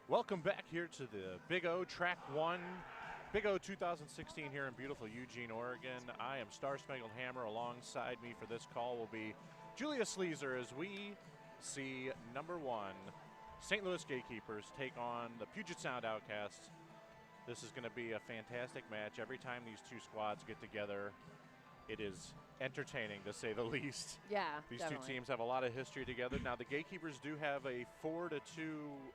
Welcome back here to the Big O Track 1, Big O 2016 here in beautiful Eugene, Oregon. I am Star Spangled Hammer. Alongside me for this call will be Julia Sleazer as we see number 1 St. Louis Gatekeepers take on the Puget Sound Outcasts. This is going to be a fantastic match. Every time these two squads get together, it is entertaining, to say the least. Yeah, These definitely. two teams have a lot of history together. Now, the Gatekeepers do have a 4-2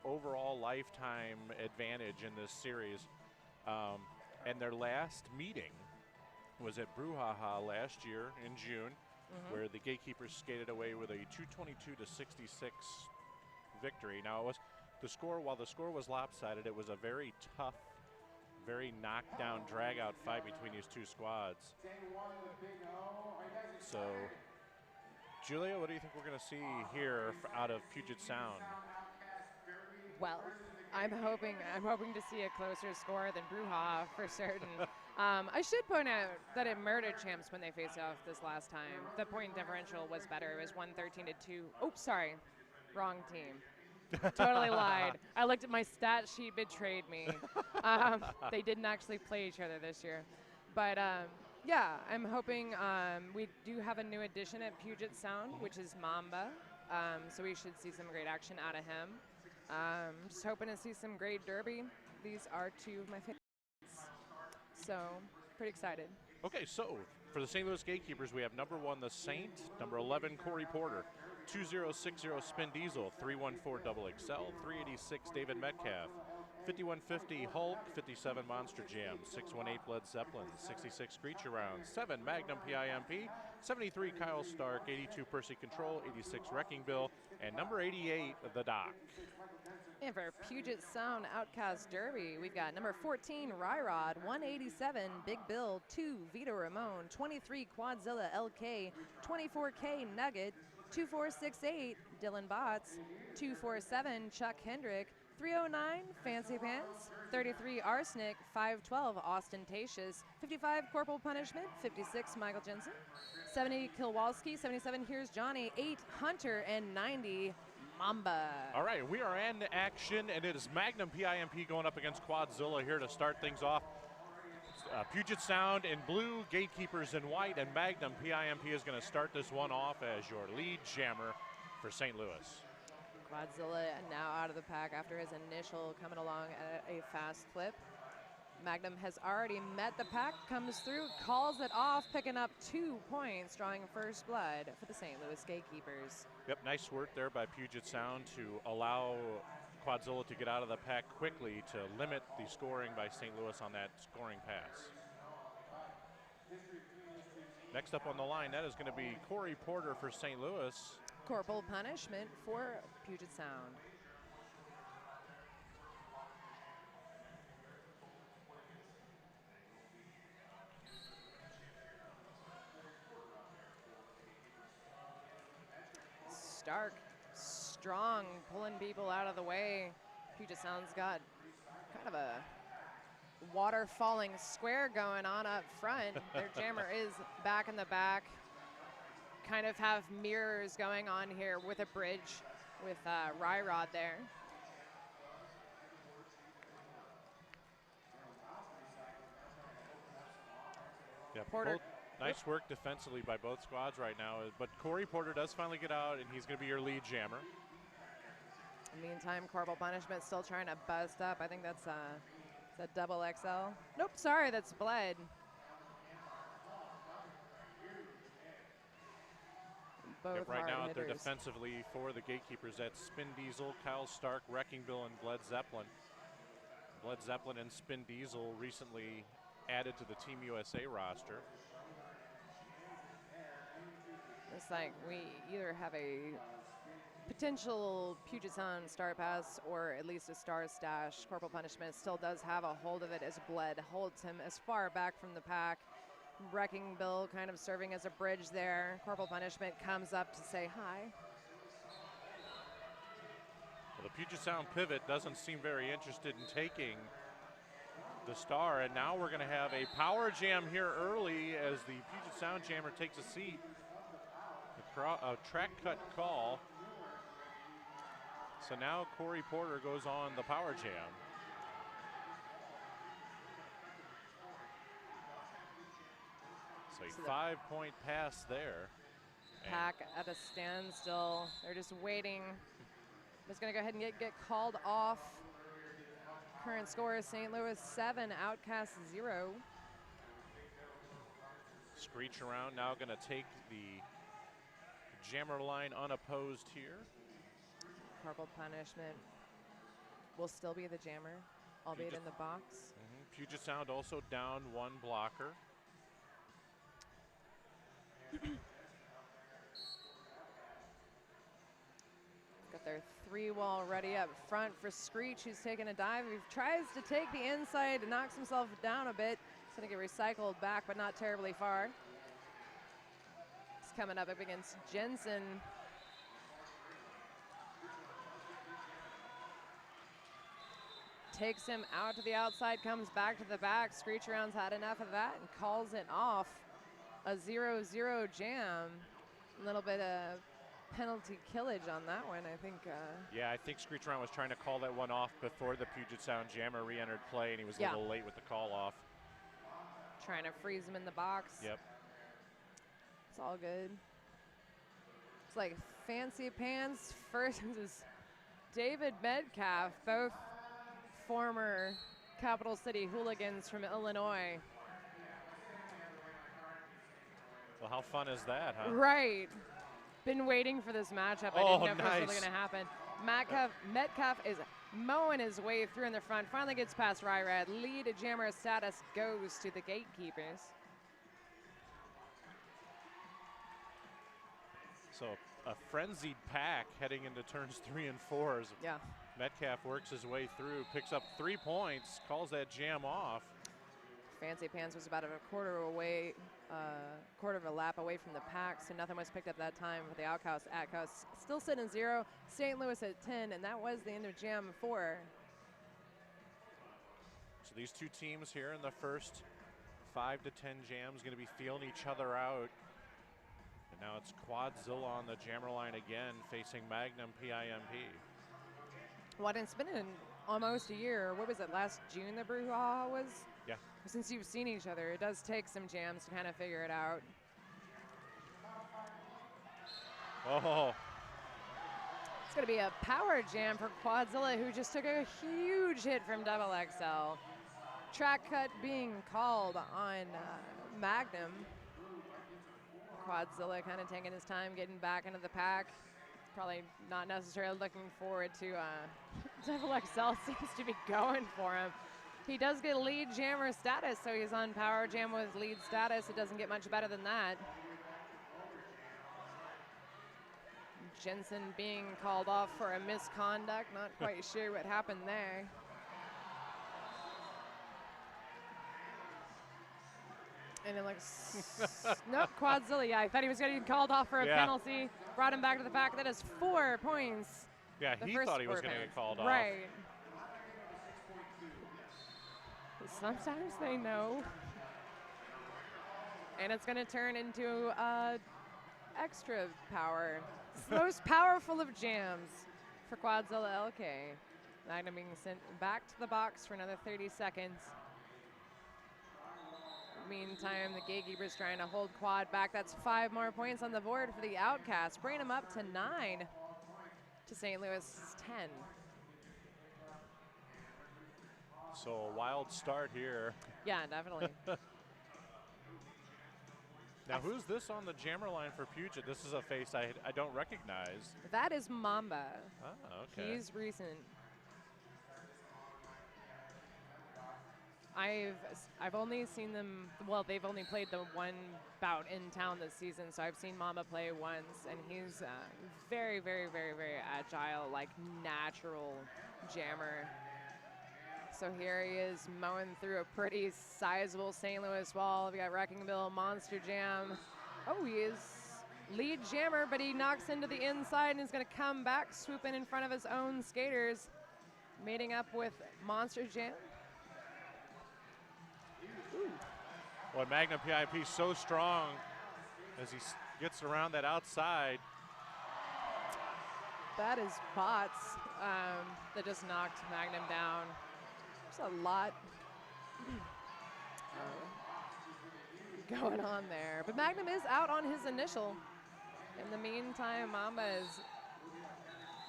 overall lifetime advantage in this series. And their last meeting was at Brouhaha last year in June, where the Gatekeepers skated away with a 222-66 victory. Now, it was the score. While the score was lopsided, it was a very tough, very knockdown, drag-out fight between these two squads. So, Julia, what do you think we're going to see here out of Puget Sound? Well, I'm hoping to see a closer score than Brouhaha for certain. I should point out that it murdered champs when they faced off this last time. The point differential was better. It was 113-2. Oh, sorry, wrong team. Totally lied. I looked at my stat sheet, betrayed me. They didn't actually play each other this year. But yeah, I'm hoping we do have a new addition at Puget Sound, which is Mamba. So we should see some great action out of him. Just hoping to see some great derby. These are two of my favorites. So pretty excited. Okay, so for the St. Louis Gatekeepers, we have number 1, the Saint, number 11, Corey Porter, 2060 Spin Diesel, 314 Double XL, 386 David Metcalf, 5150 Hulk, 57 Monster Jam, 618 Led Zeppelin, 66 Screech Around, 7 Magnum PIMP, 73 Kyle Stark, 82 Percy Control, 86 Wrecking Bill, and number 88, The Doc. And for Puget Sound Outcast Derby, we've got number 14, Ryrod, 187, Big Bill, 2, Vito Ramon, 23, Quadzilla LK, 24K Nugget, 2468, Dylan Botts, 247, Chuck Hendrick, 309, Fancy Pants, 33, Arsenic, 512, Ostentatious, 55, Corporal Punishment, 56, Michael Jensen, 70, Kilwalski, 77, Here's Johnny, 8, Hunter, and 90, Mamba. All right, we are in action, and it is Magnum PIMP going up against Quadzilla here to start things off. Puget Sound in blue, Gatekeepers in white, and Magnum PIMP is going to start this one off as your lead jammer for St. Louis. Quadzilla now out of the pack after his initial coming along at a fast clip. Magnum has already met the pack, comes through, calls it off, picking up 2 points, drawing first blood for the St. Louis Gatekeepers. Yep, nice work there by Puget Sound to allow Quadzilla to get out of the pack quickly to limit the scoring by St. Louis on that scoring pass. Next up on the line, that is going to be Corey Porter for St. Louis. Corporal Punishment for Puget Sound. Stark, strong, pulling people out of the way. Puget Sound's got kind of a water falling square going on up front. Their jammer is back in the back. Kind of have mirrors going on here with a bridge with Ryrod there. Yeah, Porter. Nice work defensively by both squads right now, but Corey Porter does finally get out, and he's going to be your lead jammer. In the meantime, Corporal Punishment still trying to bust up. I think that's a double XL. Nope, sorry, that's Bled. Both right now hitters. they're defensively for the Gatekeepers. That's Spin Diesel, Kyle Stark, Wrecking Bill, and Bled Zeppelin. Bled Zeppelin and Spin Diesel recently added to the Team USA roster. It's like we either have a potential Puget Sound star pass or at least a star stash. Corporal Punishment still does have a hold of it as Bled holds him as far back from the pack. Wrecking Bill kind of serving as a bridge there. Corporal Punishment comes up to say hi. Well, the Puget Sound pivot doesn't seem very interested in taking the star, and now we're going to have a power jam here early as the Puget Sound jammer takes a seat. A track cut call. So now Corey Porter goes on the power jam. So a 5-point pass there. Pack at a standstill. They're just waiting. Just going to go ahead and get called off. Current score is St. Louis 7, Outcasts 0. Screech around now, going to take the jammer line unopposed here. Purple punishment will still be the jammer, albeit in the box. Puget Sound also down 1 blocker. Got their 3-wall ready up front for Screech, who's taking a dive. He tries to take the inside and knocks himself down a bit. He's going to get recycled back, but not terribly far. He's coming up against Jensen. Takes him out to the outside, comes back to the back. Screech around's had enough of that and calls it off. A 0-0 jam. A little bit of penalty killage on that one, I think. Yeah, I think Screech around was trying to call that one off before the Puget Sound jammer re-entered play, and he was a little late with the call off. Trying to freeze him in the box. Yep. It's all good. It's like Fancy Pants versus David Metcalf, both former Capital City hooligans from Illinois. Well, how fun is that, huh? Right. Been waiting for this matchup. I didn't know if it was really going to happen. Metcalf is mowing his way through in the front. Finally gets past Ryrad. Lead jammer status goes to the Gatekeepers. So a frenzied pack heading into turns 3 and 4. Yeah. Metcalf works his way through, picks up 3 points, calls that jam off. Fancy Pants was about a quarter of a lap away from the pack, so nothing was picked up that time for the Outcasts. Outcasts still sitting at 0, St. Louis at 10, and that was the end of Jam 4. So these two teams here in the first 5 to 10 jams going to be feeling each other out. And now it's Quadzilla on the jammer line again, facing Magnum PIMP. Well, it's been in almost a year. What was it, last June the brouhaha was? Yeah. Since you've seen each other, it does take some jams to kind of figure it out. Oh. It's going to be a power jam for Quadzilla, who just took a huge hit from Double XL. Track cut being called on Magnum. Quadzilla kind of taking his time getting back into the pack. Probably not necessarily looking forward to Double XL seems to be going for him. He does get lead jammer status, so he's on power jam with lead status. It doesn't get much better than that. Jensen being called off for a misconduct. Not quite sure what happened there. And it looks, nope, Quadzilla. Yeah, I thought he was getting called off for a penalty. Brought him back to the pack. That is 4 points. Yeah, he thought he was going to get called off. Right. Sometimes they know. And it's going to turn into extra power. It's the most powerful of jams for Quadzilla LK. Magnum being sent back to the box for another 30 seconds. Meantime, the Gatekeepers trying to hold Quad back. That's 5 more points on the board for the Outcasts, bringing them up to 9 to St. Louis' 10. So a wild start here. Yeah, definitely. Now, who's this on the jammer line for Puget? This is a face I don't recognize. That is Mamba. Oh, okay. He's recent. I've only seen them, well, they've only played the one bout in town this season, so I've seen Mamba play once, and he's very, very, very, very agile, like natural jammer. So here he is mowing through a pretty sizable St. Louis wall. We got Wrecking Bill, Monster Jam. Oh, he is lead jammer, but he knocks into the inside and is going to come back, swoop in front of his own skaters, mating up with Monster Jam. Well, Magnum PIP so strong as he gets around that outside. That is bots. that just knocked Magnum down. There's a lot going on there. But Magnum is out on his initial. In the meantime, Mamba is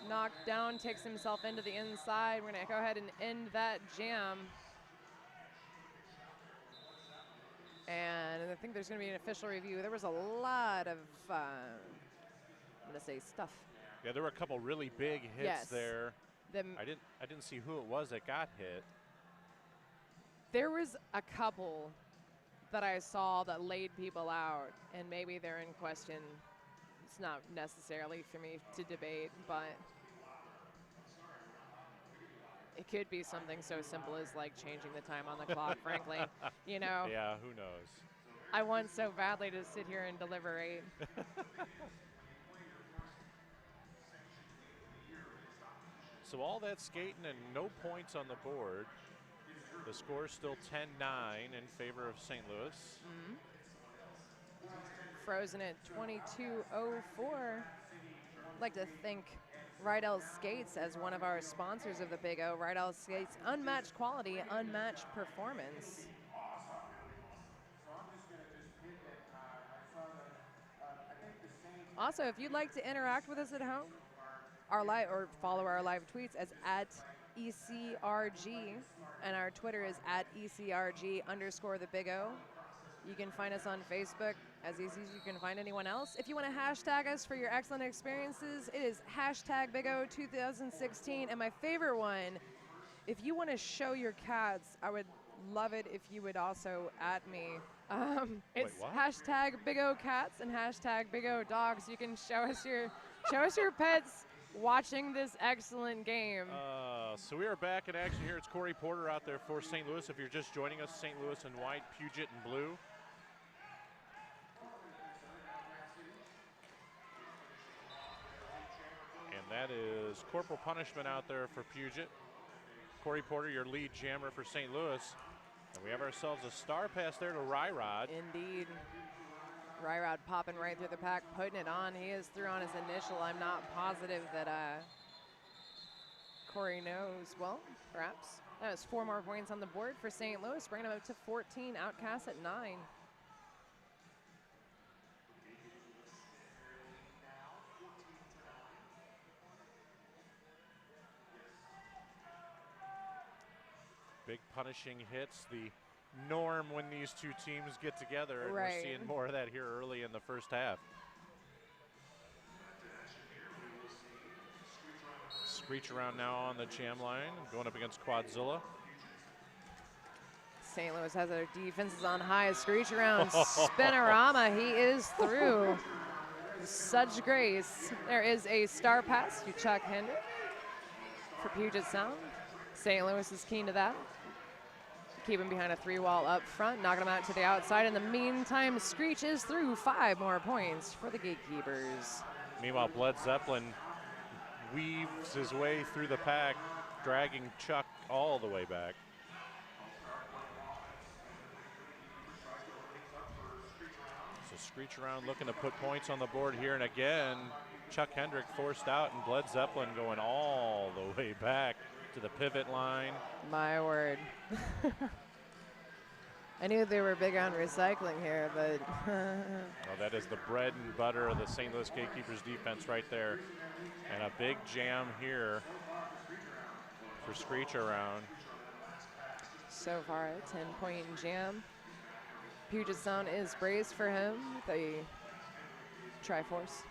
knocked down, takes himself into the inside. We're going to go ahead and end that jam. And I think there's going to be an official review. There was a lot of, I'm going to say, stuff. Yeah, there were a couple really big hits there. I didn't see who it was that got hit. There was a couple that I saw that laid people out, and maybe they're in question. It's not necessarily for me to debate, but it could be something so simple as like changing the time on the clock, frankly. You know? Yeah, who knows? I want so badly to sit here and deliberate. So all that skating and no points on the board. The score is still 10-9 in favor of St. Louis. Frozen at 22:04. I'd like to thank Rydell Skates as one of our sponsors of the Big O. Rydell Skates, unmatched quality, unmatched performance. Also, if you'd like to interact with us at home, or follow our live tweets as @ECRG, and our Twitter is @ECRG_the Big O. You can find us on Facebook as easy as you can find anyone else. If you want to hashtag us for your excellent experiences, it is #BigO2016. And my favorite one, if you want to show your cats, I would love it if you would also @me. It's #BigOCats and #BigODogs. You can show us your pets watching this excellent game. So we are back in action here. It's Corey Porter out there for St. Louis. If you're just joining us, St. Louis in white, Puget in blue. And that is corporal punishment out there for Puget. Corey Porter, your lead jammer for St. Louis. And we have ourselves a star pass there to Ryrod. Indeed. Ryrod popping right through the pack, putting it on. He is through on his initial. I'm not positive that Corey knows. Well, perhaps. That was 4 more points on the board for St. Louis, bringing them up to 14. Outcasts at 9. Big punishing hits, the norm when these two teams get together, and right. We're seeing more of that here early in the first half. Screech around now on the jam line, going up against Quadzilla. St. Louis has their defenses on high. Screech around Spinorama. He is through. Such grace. There is a star pass to Chuck Hendrick for Puget Sound. St. Louis is keen to that. Keep him behind a 3-wall up front, knocking him out to the outside. In the meantime, Screech is through. 5 more points for the Gatekeepers. Meanwhile, Bled Zeppelin weaves his way through the pack, dragging Chuck all the way back. So Screech around looking to put points on the board here, and again, Chuck Hendrick forced out, and Bled Zeppelin going all the way back to the pivot line. My word. I knew they were big on recycling here, but well, that is the bread and butter of the St. Louis Gatekeepers defense right there. And a big jam here for Screech around. So far, a 10-point jam. Puget Sound is braced for him. The Triforce.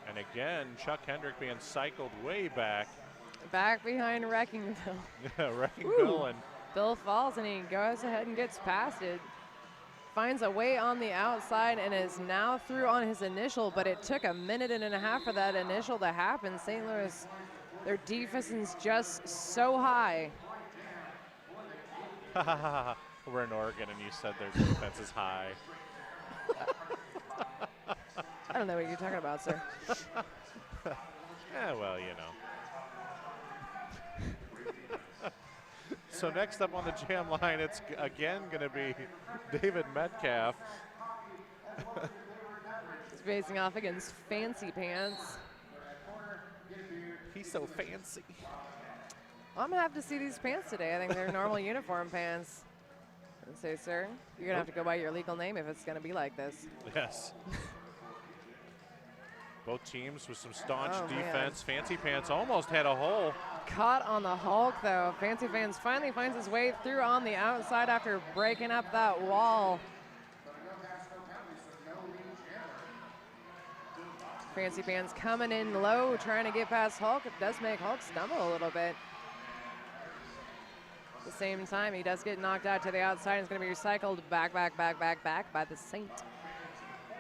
And again, Chuck Hendrick being cycled way back. Back behind Wreckingville. Wreckingville. And Bill falls and he goes ahead and gets past it. Finds a way on the outside and is now through on his initial, but it took a minute and a half for that initial to happen. St. Louis, their defense is just so high. We're in Oregon and you said their defense is high. I don't know what you're talking about, sir. Yeah, well, you know. So next up on the jam line, it's again going to be David Metcalf. He's facing off against Fancy Pants. be so fancy. I'm going to have to see these pants today. I think they're normal uniform pants. And say, sir, you're going to have to go by your legal name if it's going to be like this. Yes. Both teams with some staunch Man. defense. Fancy Pants almost had a hole. Caught on the Hulk, though. Fancy Pants finally finds his way through on the outside after breaking up that wall. Fancy Pants coming in low, trying to get past Hulk. It does make Hulk stumble a little bit. At the same time, he does get knocked out to the outside. It's going to be recycled back by the Saint.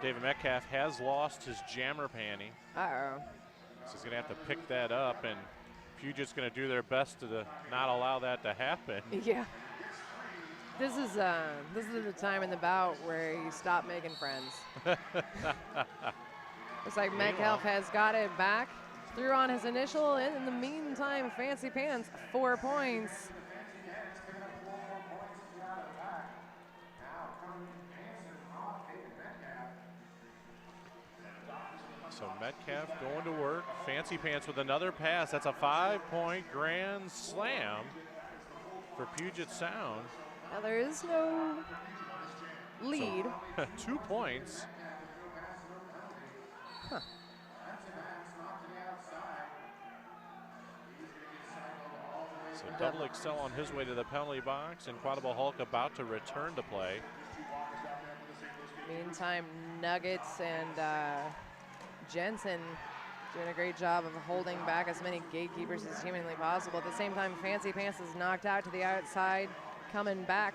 David Metcalf has lost his jammer panty. Uh-oh. So he's going to have to pick that up, and Puget's going to do their best to not allow that to happen. Yeah. This is the time in the bout where you stop making friends. Looks like Metcalf has got it back. Threw on his initial. In the meantime, Fancy Pants, 4 points. So Metcalf going to work. Fancy Pants with another pass. That's a 5-point grand slam for Puget Sound. Now there is no lead. So, 2 points. Huh. So Double Excel on his way to the penalty box, and Quadable Hulk about to return to play. Meantime, Nuggets and Jensen doing a great job of holding back as many gatekeepers as humanly possible. At the same time, Fancy Pants is knocked out to the outside, coming back.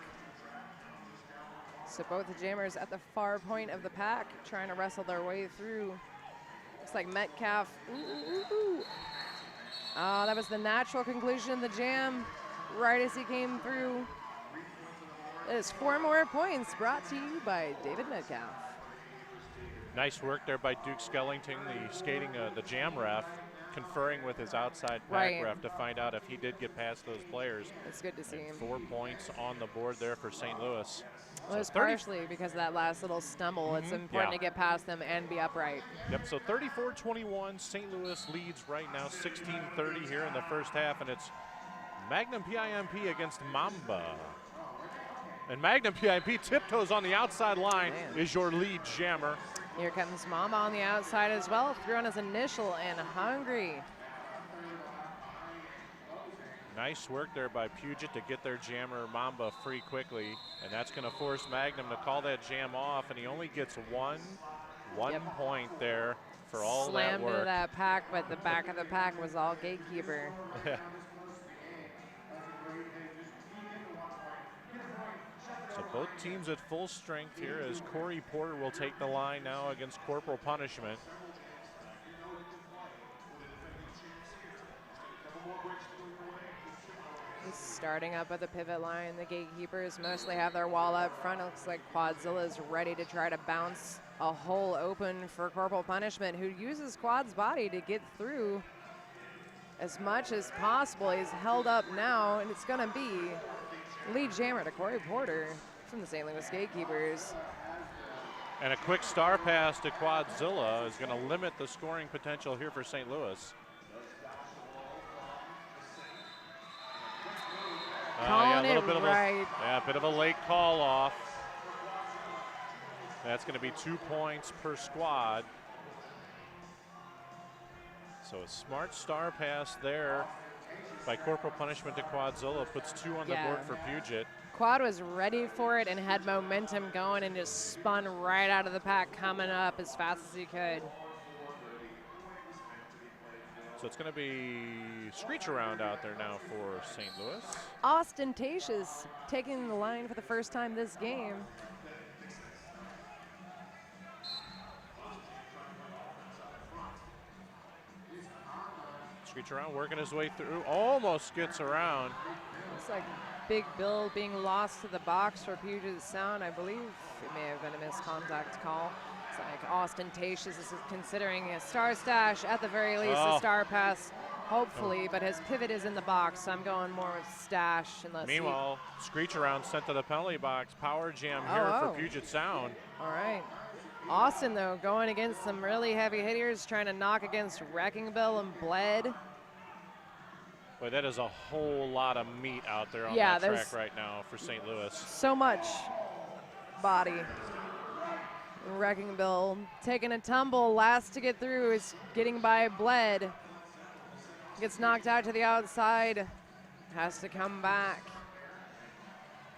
So both the jammers at the far point of the pack trying to wrestle their way through. Looks like Metcalf. Ooh. Oh, that was the natural conclusion of the jam right as he came through. There's 4 more points brought to you by David Metcalf. Nice work there by Duke Skellington, the jam ref, conferring with his outside pack ref to find out if he did get past those players. It's good to see him. 4 points on the board there for St. Louis. Well, it was partially because of that last little stumble. It's important to get past them and be upright. Yep, so 34-21, St. Louis leads right now, 16-30 here in the first half, and it's Magnum PIMP against Mamba. And Magnum PIMP tiptoes on the outside line, is your lead jammer. Here comes Mamba on the outside as well, threw on his initial and hungry. Nice work there by Puget to get their jammer Mamba free quickly, and that's going to force Magnum to call that jam off, and he only gets one point there for all that work. Slammed into that pack, but the back of the pack was all gatekeeper. So both teams at full strength here as Corey Porter will take the line now against Corporal Punishment. Starting up at the pivot line, the gatekeepers mostly have their wall up front. It looks like Quadzilla is ready to try to bounce a hole open for Corporal Punishment, who uses Quad's body to get through as much as possible. He's held up now, and it's going to be lead jammer to Corey Porter from the St. Louis Gatekeepers. And a quick star pass to Quadzilla is going to limit the scoring potential here for St. Louis. Calling a it right. A bit of a late call off. That's going to be 2 points per squad. So a smart star pass there by Corporal Punishment to Quadzilla puts 2 on the board for Puget. Quad was ready for it and had momentum going and just spun right out of the pack, coming up as fast as he could. So it's going to be Screech around out there now for St. Louis. Ostentatious taking the line for the first time this game. Screech around, working his way through, almost gets around. Looks like Big Bill being lost to the box for Puget Sound. I believe it may have been a missed contact call. It's like Ostentatious is considering a star stash, at the very least, a star pass, hopefully, but his pivot is in the box, so I'm going more with stash. Meanwhile, Screech around sent to the penalty box. Power jam here for Puget Sound. All right. Austin, though, going against some really heavy hitters, trying to knock against Wrecking Bill and Bled. Boy, that is a whole lot of meat out there on that track right now for St. Louis. So much body. Wrecking Bill taking a tumble, last to get through is getting by Bled. Gets knocked out to the outside, has to come back.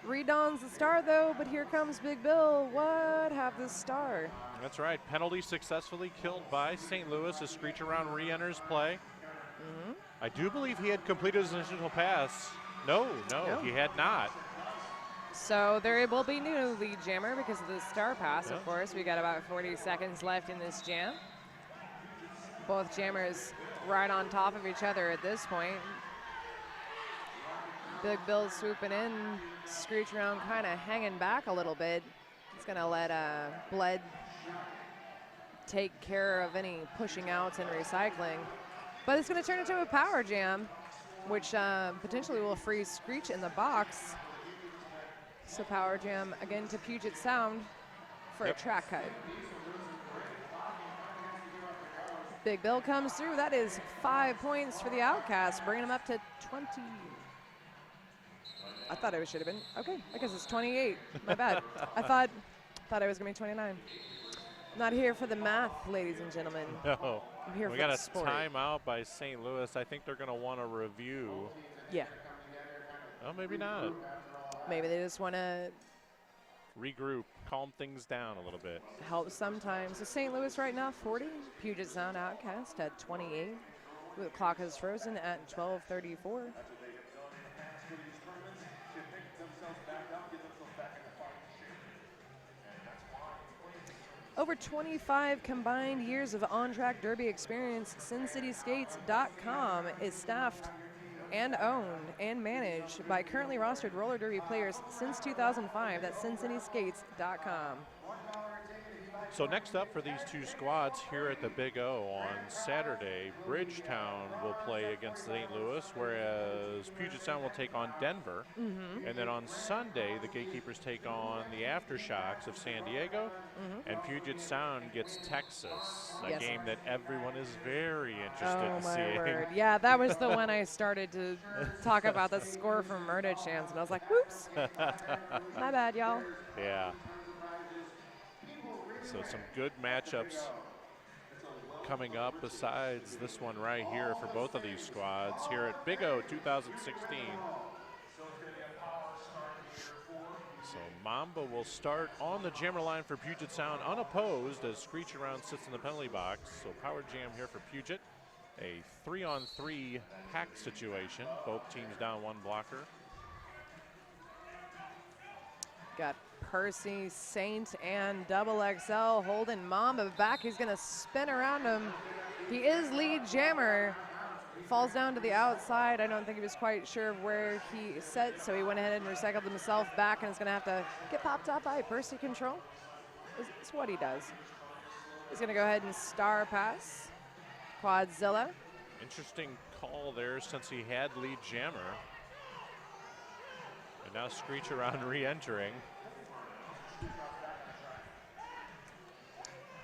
Redons the star though, but here comes Big Bill. What have the star? That's right, penalty successfully killed by St. Louis as Screech around re-enters play. I do believe he had completed his initial pass. No, he had not. So there will be new lead jammer because of the star pass, of course. We got about 40 seconds left in this jam. Both jammers right on top of each other at this point. Big Bill swooping in, Screech around kind of hanging back a little bit. He's gonna let Bled take care of any pushing outs and recycling. But it's gonna turn into a power jam, which potentially will freeze Screech in the box. So power jam again to Puget Sound for a track cut. Big Bill comes through. That is 5 points for the Outcasts, bringing them up to 20. I thought it should have been. Okay, I guess it's 28. My bad. I thought it was going to be 29. Not here for the math, ladies and gentlemen. No. I'm here we for got the a sport. timeout by St. Louis. I think they're going to want to review. Yeah. Well, maybe not. Maybe they just want to regroup, calm things down a little bit. Help sometimes. So St. Louis right now, 40. Puget Sound Outcast at 28. The clock is frozen at 12:34. Over 25 combined years of on-track derby experience, SinCitySkates.com is staffed and owned and managed by currently rostered roller derby players since 2005. That's SinCitySkates.com. So next up for these two squads here at the Big O on Saturday, Bridgetown will play against St. Louis, whereas Puget Sound will take on Denver. And then on Sunday, the Gatekeepers take on the Aftershocks of San Diego, and Puget Sound gets Texas, a game that everyone is very interested in seeing. Word. Yeah, that was the one I started to talk about the score from MRDA Champs, and I was like, whoops. My bad, y'all. Yeah. So some good matchups coming up besides this one right here for both of these squads here at Big O 2016. So Mamba will start on the jammer line for Puget Sound unopposed as Screech around sits in the penalty box. So power jam here for Puget. A 3-on-3 pack situation. Both teams down one blocker. Got Percy, Saint, and Double XL holding Mamba back. He's going to spin around him. He is lead jammer. Falls down to the outside. I don't think he was quite sure of where he set, so he went ahead and recycled himself back, and is going to have to get popped up by Percy control. It's what he does. He's going to go ahead and star pass. Quadzilla. Interesting call there since he had lead jammer. And now Screech around re-entering.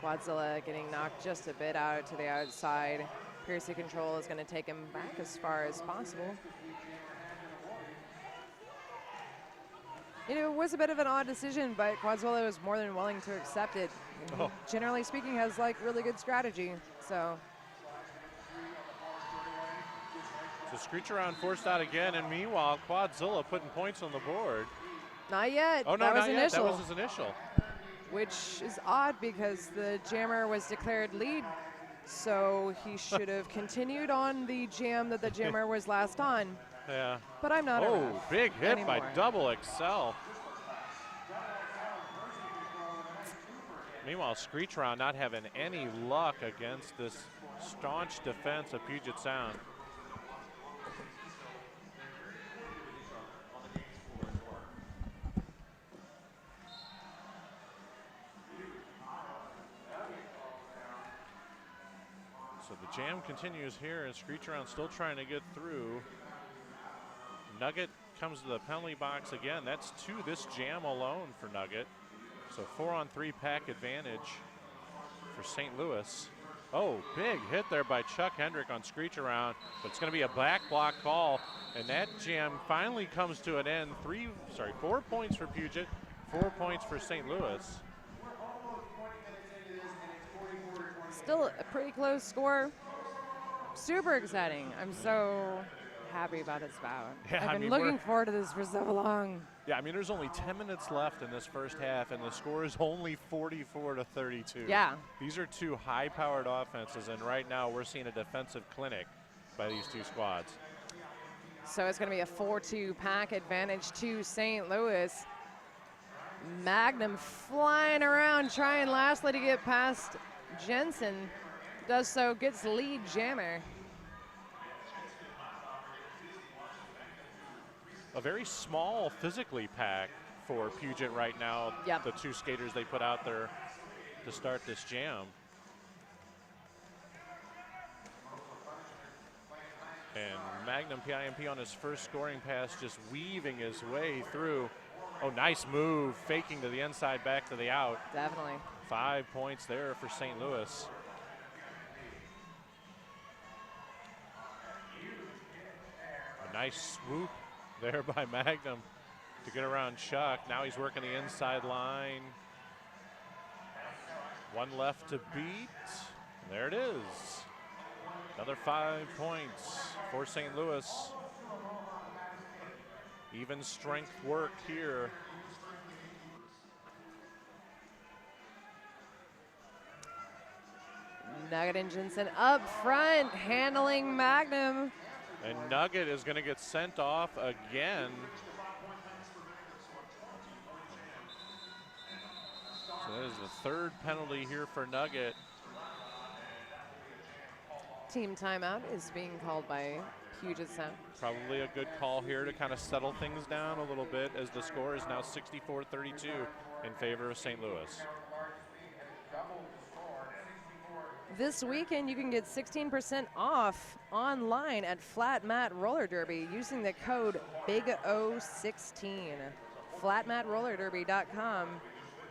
Quadzilla getting knocked just a bit out to the outside. Piercy control is going to take him back as far as possible. You know, it was a bit of an odd decision, but Quadzilla was more than willing to accept it. He, generally speaking, has like really good strategy. So Screech around forced out again, and meanwhile, Quadzilla putting points on the board. Not yet. Oh, no, that was not yet. initial. That was his initial. Which is odd because the jammer was declared lead. So he should have continued on the jam that the jammer was last on. Yeah. But I'm not. Oh, big hit anymore. by Double XL. Meanwhile, Screech around not having any luck against this staunch defense of Puget Sound. So the jam continues here, and Screech around still trying to get through. Nugget comes to the penalty box again. That's two this jam alone for Nugget. So 4-on-3 pack advantage for St. Louis. Oh, big hit there by Chuck Hendrick on Screech around, but it's going to be a back block call, and that jam finally comes to an end. 4 points for Puget, 4 points for St. Louis. Still a pretty close score. Super exciting. I'm so happy about this bout. Yeah, I've been looking forward to this for so long. Yeah, I mean, there's only 10 minutes left in this first half, and the score is only 44-32. Yeah. These are two high-powered offenses, and right now we're seeing a defensive clinic by these two squads. So it's going to be a 4-2 pack advantage to St. Louis. Magnum flying around, trying lastly to get past Jensen. Does so, gets lead jammer. A very small physically pack for Puget right now. Yep. The two skaters they put out there to start this jam. And Magnum PIMP on his first scoring pass, just weaving his way through. Oh, nice move, faking to the inside, back to the out. Definitely. 5 points there for St. Louis. A nice swoop there by Magnum to get around Chuck. Now he's working the inside line. One left to beat. There it is. Another 5 points for St. Louis. Even strength work here. Nugget and Jensen up front, handling Magnum. And Nugget is going to get sent off again. So that is the third penalty here for Nugget. Team timeout is being called by Puget Sound. Probably a good call here to kind of settle things down a little bit, as the score is now 64-32 in favor of St. Louis. This weekend, you can get 16% off online at Flat Mat Roller Derby using the code BIGO16. FlatMatRollerDerby.com.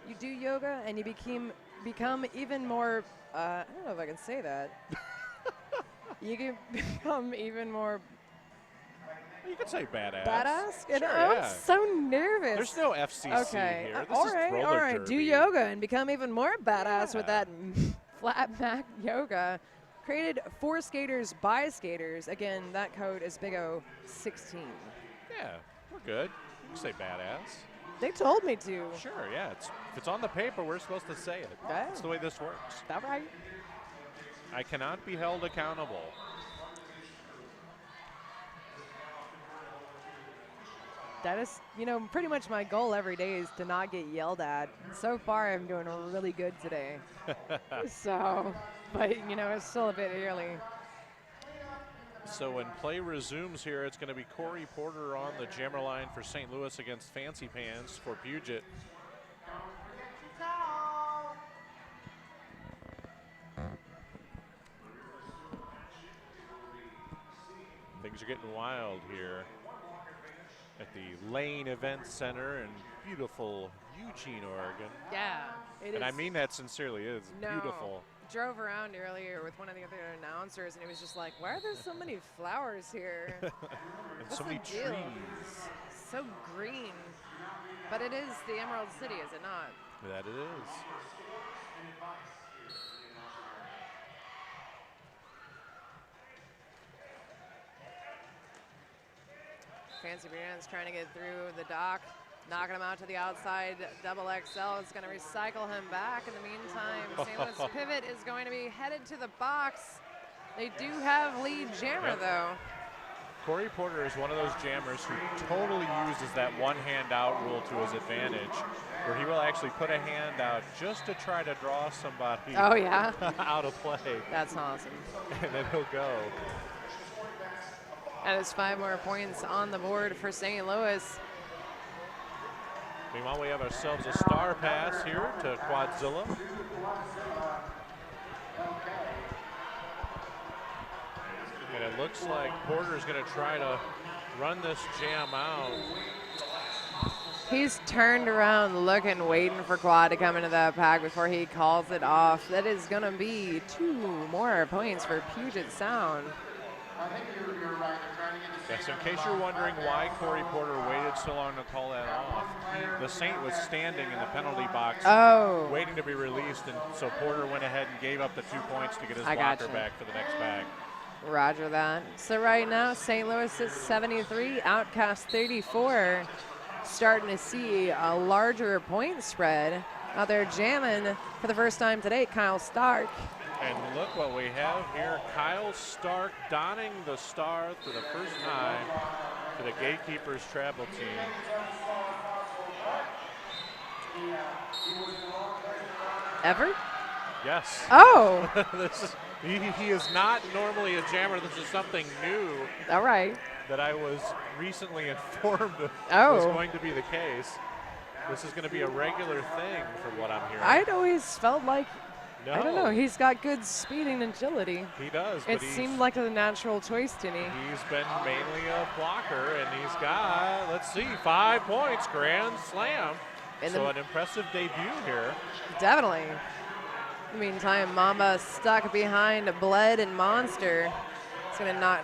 You do yoga and you become even more, I don't know if I can say that. You can become even more You could say badass. badass? Sure, I'm yeah. so nervous. There's no FCC okay. here. This All is right, roller all right. derby. Do yoga and become even more badass with Yeah. that Flat Mat Yoga. Created for skaters by skaters. Again, that code is BIGO16. Yeah, we're good. You can say badass. They told me to. Sure, yeah. If it's on the paper, we're supposed to say it. Yeah. That's the way this works. That right? I cannot be held accountable. That is, pretty much my goal every day is to not get yelled at. So far, I'm doing really good today. So, but, it's still a bit early. So when play resumes here, it's going to be Corey Porter on the jammer line for St. Louis against Fancy Pants for Puget. Things are getting wild here at the Lane Event Center in beautiful Eugene, Oregon. Yeah, it is. And I mean that sincerely. It is beautiful. Drove around earlier with one of the other announcers, and he was just like, why are there so many flowers here? And What's so many the deal? trees. So green. But it is the Emerald City, is it not? That it is. Fancy Pants trying to get through the dock, knocking him out to the outside. Double XL is going to recycle him back. In the meantime, St. Louis Pivot is going to be headed to the box. They do have lead jammer, though. Corey Porter is one of those jammers who totally uses that one hand out rule to his advantage, where he will actually put a hand out just to try to draw somebody Oh, yeah? out of play. That's awesome. And then he'll go. That is 5 more points on the board for St. Louis. Meanwhile, we have ourselves a star pass here to Quadzilla. And it looks like Porter's going to try to run this jam out. He's turned around looking, waiting for Quad to come into that pack before he calls it off. That is going to be 2 more points for Puget Sound. I think you're right. They're trying to get the Yes, in case you're wondering why Corey Porter waited so long to call that off, the Saint was standing in the penalty box waiting to be released, and so Porter went ahead and gave up the 2 points to get his blocker back for the next pack. Roger that. So right now, St. Louis is 73, Outcasts 34. Starting to see a larger point spread. Out there jamming for the first time today, Kyle Stark. And look what we have here. Kyle Stark donning the star for the first time for the GateKeepers travel team. Ever? Yes. Oh. He is not normally a jammer. This is something new. All right. That I was recently informed was going to be the case. This is going to be a regular thing from what I'm hearing. I'd always felt like, no. I don't know, he's got good speed and agility. He does. It seemed like a natural choice to me. He's been mainly a blocker, and he's got, let's see, 5 points, grand slam. So an impressive debut here. Definitely. In the meantime, Mamba stuck behind Bled and Monster. It's going to knock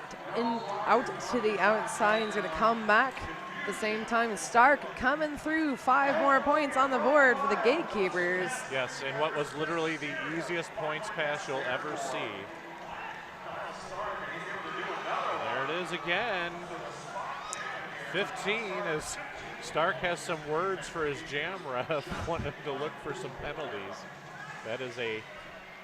out to the outside. He's going to come back. At the same time, Stark coming through. 5 more points on the board for the GateKeepers. Yes, and what was literally the easiest points pass you'll ever see. There it is again. 15 as Stark has some words for his jam ref, wanting to look for some penalties. That is a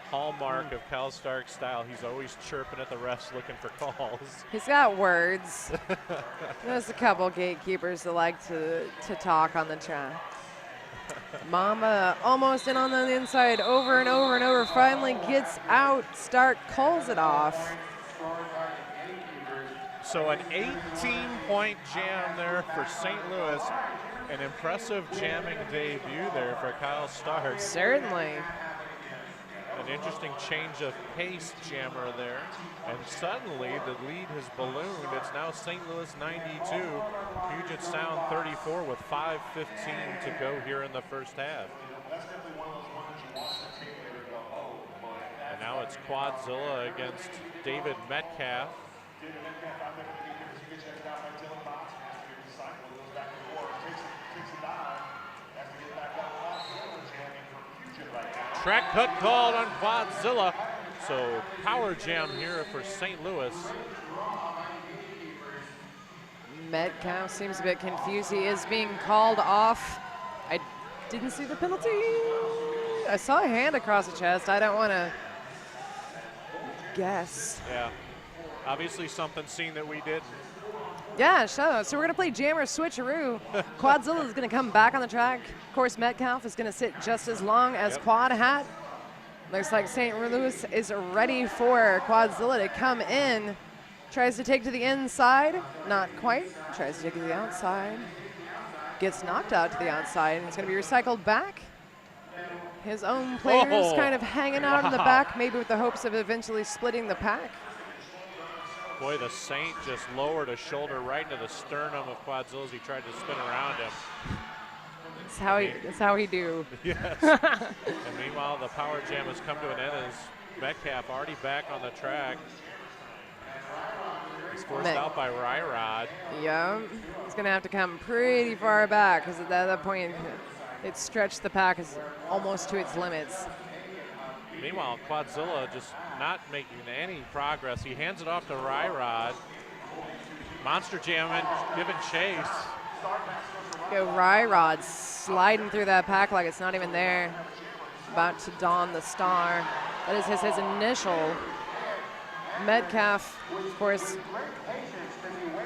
hallmark of Cal Stark's style. He's always chirping at the refs looking for calls. He's got words. There's a couple GateKeepers that like to talk on the track. Mamba almost in on the inside, over and over and over, finally gets out. Stark calls it off. So an 18-point jam there for St. Louis. An impressive jamming debut there for Kyle Stark. Certainly. An interesting change of pace jammer there. And suddenly the lead has ballooned. It's now St. Louis 92, Puget Sound 34 with 5:15 to go here in the first half. And now it's Quadzilla against David Metcalf. Track cut called on Quadzilla. So power jam here for St. Louis. Metcalf seems a bit confused. He is being called off. I didn't see the penalty. I saw a hand across the chest. I don't want to guess. Yeah. Obviously something seen that we didn't. Yeah, so we're going to play Jammer Switcheroo. Quadzilla is going to come back on the track. Of course, Metcalf is going to sit just as long as Quad Hat. Looks like St. Louis is ready for Quadzilla to come in. Tries to take to the inside. Not quite. Tries to take to the outside. Gets knocked out to the outside, and it's going to be recycled back. His own players kind of hanging out in the back, maybe with the hopes of eventually splitting the pack. Boy, the Saint just lowered a shoulder right into the sternum of Quadzilla as he tried to spin around him. That's how he do. Yes. And meanwhile, the power jam has come to an end as Metcalf already back on the track. He's forced out by Ryrod. Yeah, he's going to have to come pretty far back because at that point, it stretched the pack almost to its limits. Meanwhile, Quadzilla just not making any progress. He hands it off to Ryrod. Monster jamming, giving chase. Go Ryrod sliding through that pack like it's not even there. About to don the star. That is his initial. Metcalf, of course,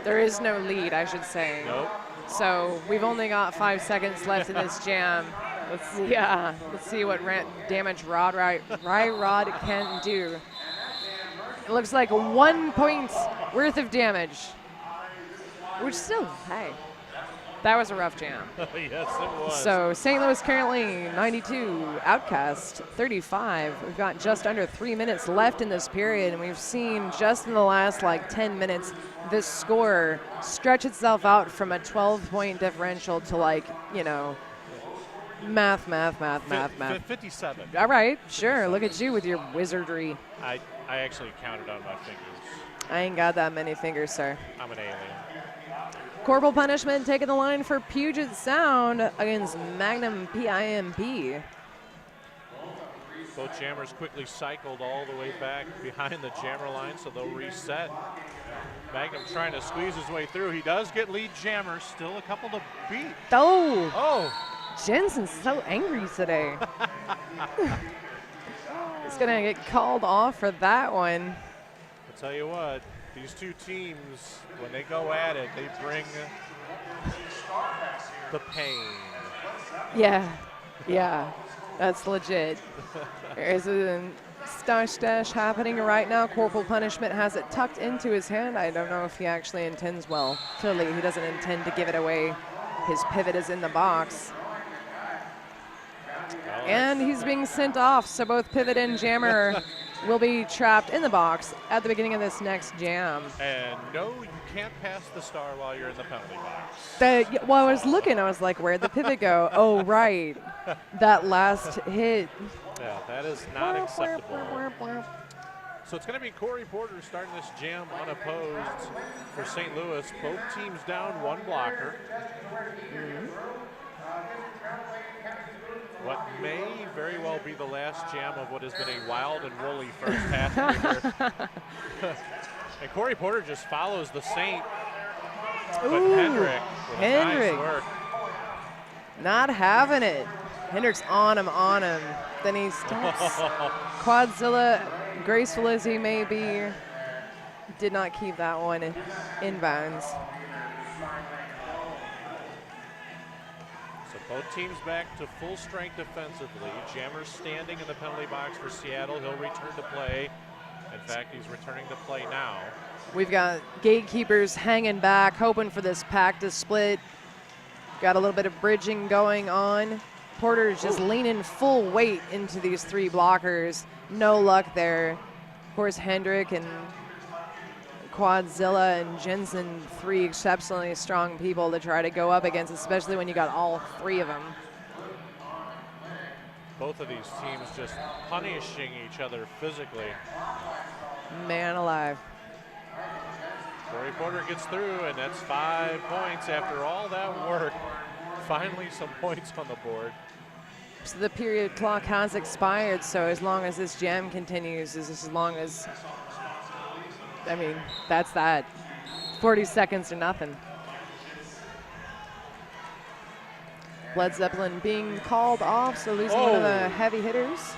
there is no lead, I should say. Nope. So we've only got 5 seconds left in this jam. Let's see what damage Ryrod can do. It looks like 1 point worth of damage. Which still, hey. That was a rough jam. Yes, it was. So St. Louis currently 92, Outcast 35. We've got just under 3 minutes left in this period, and we've seen just in the last 10 minutes this score stretch itself out from a 12-point differential to math. 57. All right, sure. Look at you with your wizardry. I actually counted on my fingers. I ain't got that many fingers, sir. I'm an alien. Corporal punishment taking the line for Puget Sound against Magnum PIMP. Both jammers quickly cycled all the way back behind the jammer line, so they'll reset. Magnum trying to squeeze his way through. He does get lead jammer. Still a couple to beat. Oh! Jensen's so angry today. He's going to get called off for that one. I'll tell you what. These two teams, when they go at it, they bring the pain. Yeah, that's legit. There's a stash happening right now. Corporal punishment has it tucked into his hand. I don't know if he actually intends well. Clearly, he doesn't intend to give it away. His pivot is in the box. And he's being sent off, so both pivot and jammer will be trapped in the box at the beginning of this next jam. And no, you can't pass the star while you're in the penalty box. I was looking, I was like, where'd the pivot go? Oh, right. That last hit. Yeah, that is not acceptable. So it's going to be Corey Porter starting this jam unopposed for St. Louis. Both teams down one blocker. What may very well be the last jam of what has been a wild and woolly first half here. And Corey Porter just follows the Saint. But Hendrick with nice work. Not having it. Hendrick's on him. Then he starts. Quadzilla, graceful as he may be, did not keep that one in bounds. Both teams back to full strength defensively. Jammer's standing in the penalty box for Seattle. He'll return to play. In fact, he's returning to play now. We've got Gatekeepers hanging back, hoping for this pack to split. Got a little bit of bridging going on. Porter's just leaning full weight into these three blockers. No luck there. Of course, Hendrick and Quadzilla and Jensen, three exceptionally strong people to try to go up against, especially when you got all three of them. Both of these teams just punishing each other physically. Man alive. Corey Porter gets through, and that's 5 points after all that work. Finally, some points on the board. So the period clock has expired, so as long as this jam continues, as long as, I mean, that's that. 40 seconds to nothing. Led Zeppelin being called off, so losing one of the heavy hitters.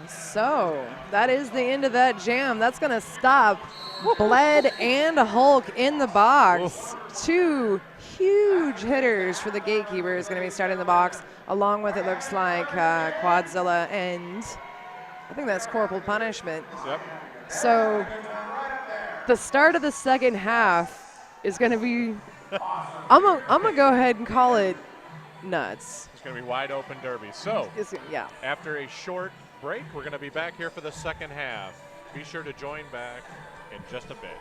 So that is the end of that jam. That's going to stop Bled and Hulk in the box. Two huge hitters for the Gatekeepers going to be starting the box. Along with, it looks like, Quadzilla and I think that's Corporal Punishment. Yep. So the start of the second half is going to be, I'm gonna go ahead and call it nuts. It's going to be wide open derby. So yeah. After a short break, we're going to be back here for the second half. Be sure to join back in just a bit.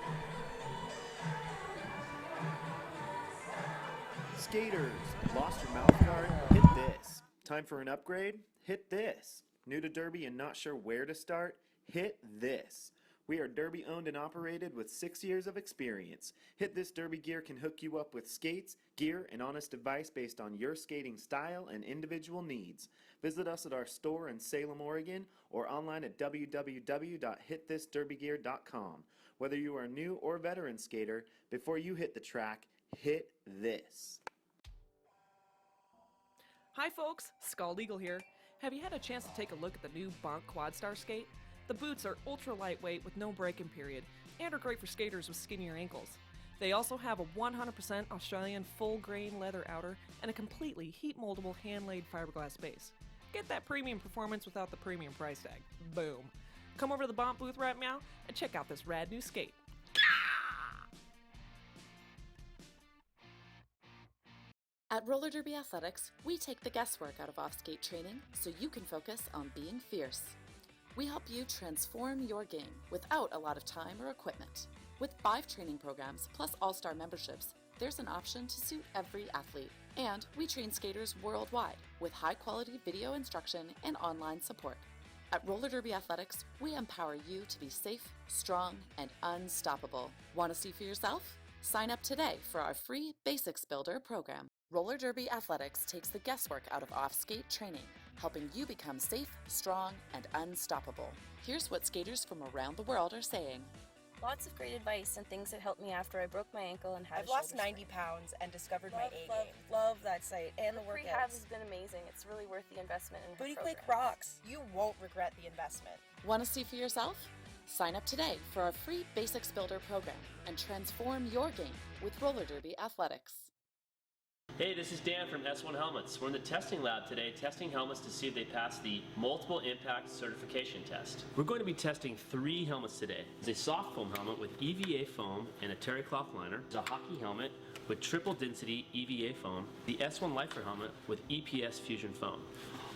Skaters, lost your mouth guard? Hit this. Time for an upgrade? Hit this. New to Derby and not sure where to start? Hit this. We are Derby owned and operated with 6 years of experience. Hit This Derby Gear can hook you up with skates, gear, and honest advice based on your skating style and individual needs. Visit us at our store in Salem, Oregon, or online at www.hitthisderbygear.com. Whether you are a new or veteran skater, before you hit the track, hit this. Hi folks, Scald Eagle here. Have you had a chance to take a look at the new Bonk Quadstar skate? The boots are ultra lightweight with no break-in period, and are great for skaters with skinnier ankles. They also have a 100% Australian full-grain leather outer and a completely heat-moldable hand-laid fiberglass base. Get that premium performance without the premium price tag. Boom. Come over to the Bonk booth right now and check out this rad new skate. At Roller Derby Athletics, we take the guesswork out of off-skate training so you can focus on being fierce. We help you transform your game without a lot of time or equipment. With 5 training programs plus all-star memberships, there's an option to suit every athlete. And we train skaters worldwide with high-quality video instruction and online support. At Roller Derby Athletics, we empower you to be safe, strong, and unstoppable. Want to see for yourself? Sign up today for our free Basics Builder program. Roller Derby Athletics takes the guesswork out of off-skate training, helping you become safe, strong, and unstoppable. Here's what skaters from around the world are saying. Lots of great advice and things that helped me after I broke my ankle and had I've lost 90 pounds and discovered my A game. Love that site and the workouts. Rehab has been amazing. It's really worth the investment in Booty programs. Quake rocks. You won't regret the investment. Want to see for yourself? Sign up today for our free Basics Builder program and transform your game with Roller Derby Athletics. Hey, this is Dan from S1 Helmets. We're in the testing lab today testing helmets to see if they pass the Multiple Impact Certification Test. We're going to be testing 3 helmets today. There's a soft foam helmet with EVA foam and a terry cloth liner. There's a hockey helmet with triple density EVA foam. The S1 Lifer helmet with EPS Fusion foam.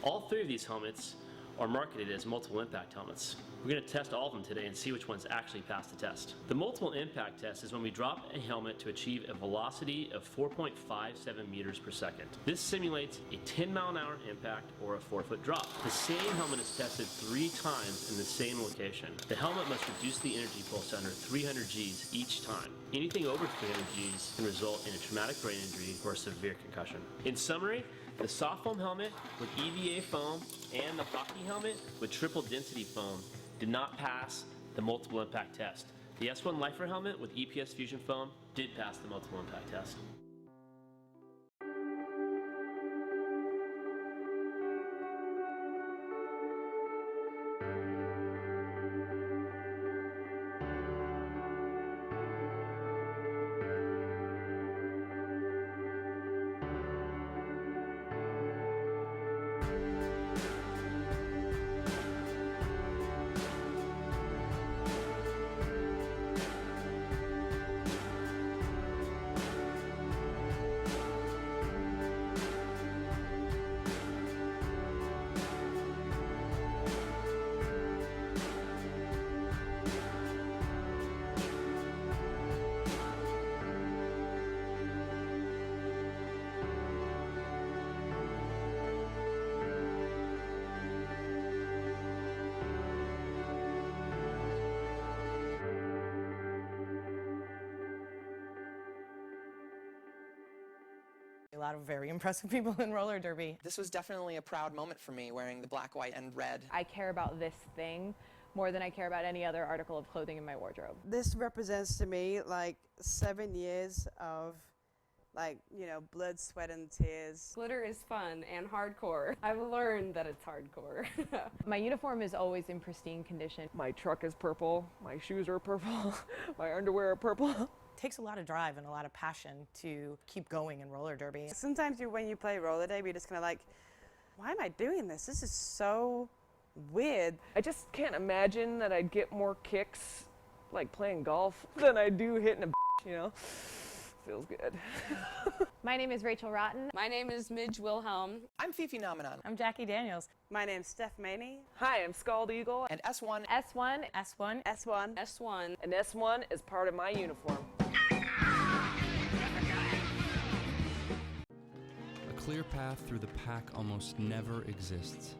All 3 of these helmets are marketed as multiple impact helmets. We're going to test all of them today and see which ones actually pass the test. The multiple impact test is when we drop a helmet to achieve a velocity of 4.57 meters per second. This simulates a 10-mile-an-hour impact or a 4-foot drop. The same helmet is tested 3 times in the same location. The helmet must reduce the energy pulse to under 300 Gs each time. Anything over 300 Gs can result in a traumatic brain injury or a severe concussion. In summary, the soft foam helmet with EVA foam and the hockey helmet with triple density foam did not pass the multiple impact test. The S1 Lifer helmet with EPS Fusion foam did pass the multiple impact test. A lot of very impressive people in roller derby. This was definitely a proud moment for me, wearing the black, white, and red. I care about this thing more than I care about any other article of clothing in my wardrobe. This represents to me like 7 years of blood, sweat, and tears. Glitter is fun and hardcore. I've learned that it's hardcore. My uniform is always in pristine condition. My truck is purple, my shoes are purple, my underwear are purple. It takes a lot of drive and a lot of passion to keep going in roller derby. Sometimes when you play roller derby, you're just kind of like, why am I doing this? This is so weird. I just can't imagine that I'd get more kicks like playing golf than I do hitting a you know? Feels good. My name is Rachel Rotten. My name is Midge Wilhelm. I'm Fifi Nomenon. I'm Jackie Daniels. My name's Steph Maney. Hi, I'm Scald Eagle. And S1. S1. S1. S1. S1. And S1 is part of my uniform. A clear path through the pack almost never exists.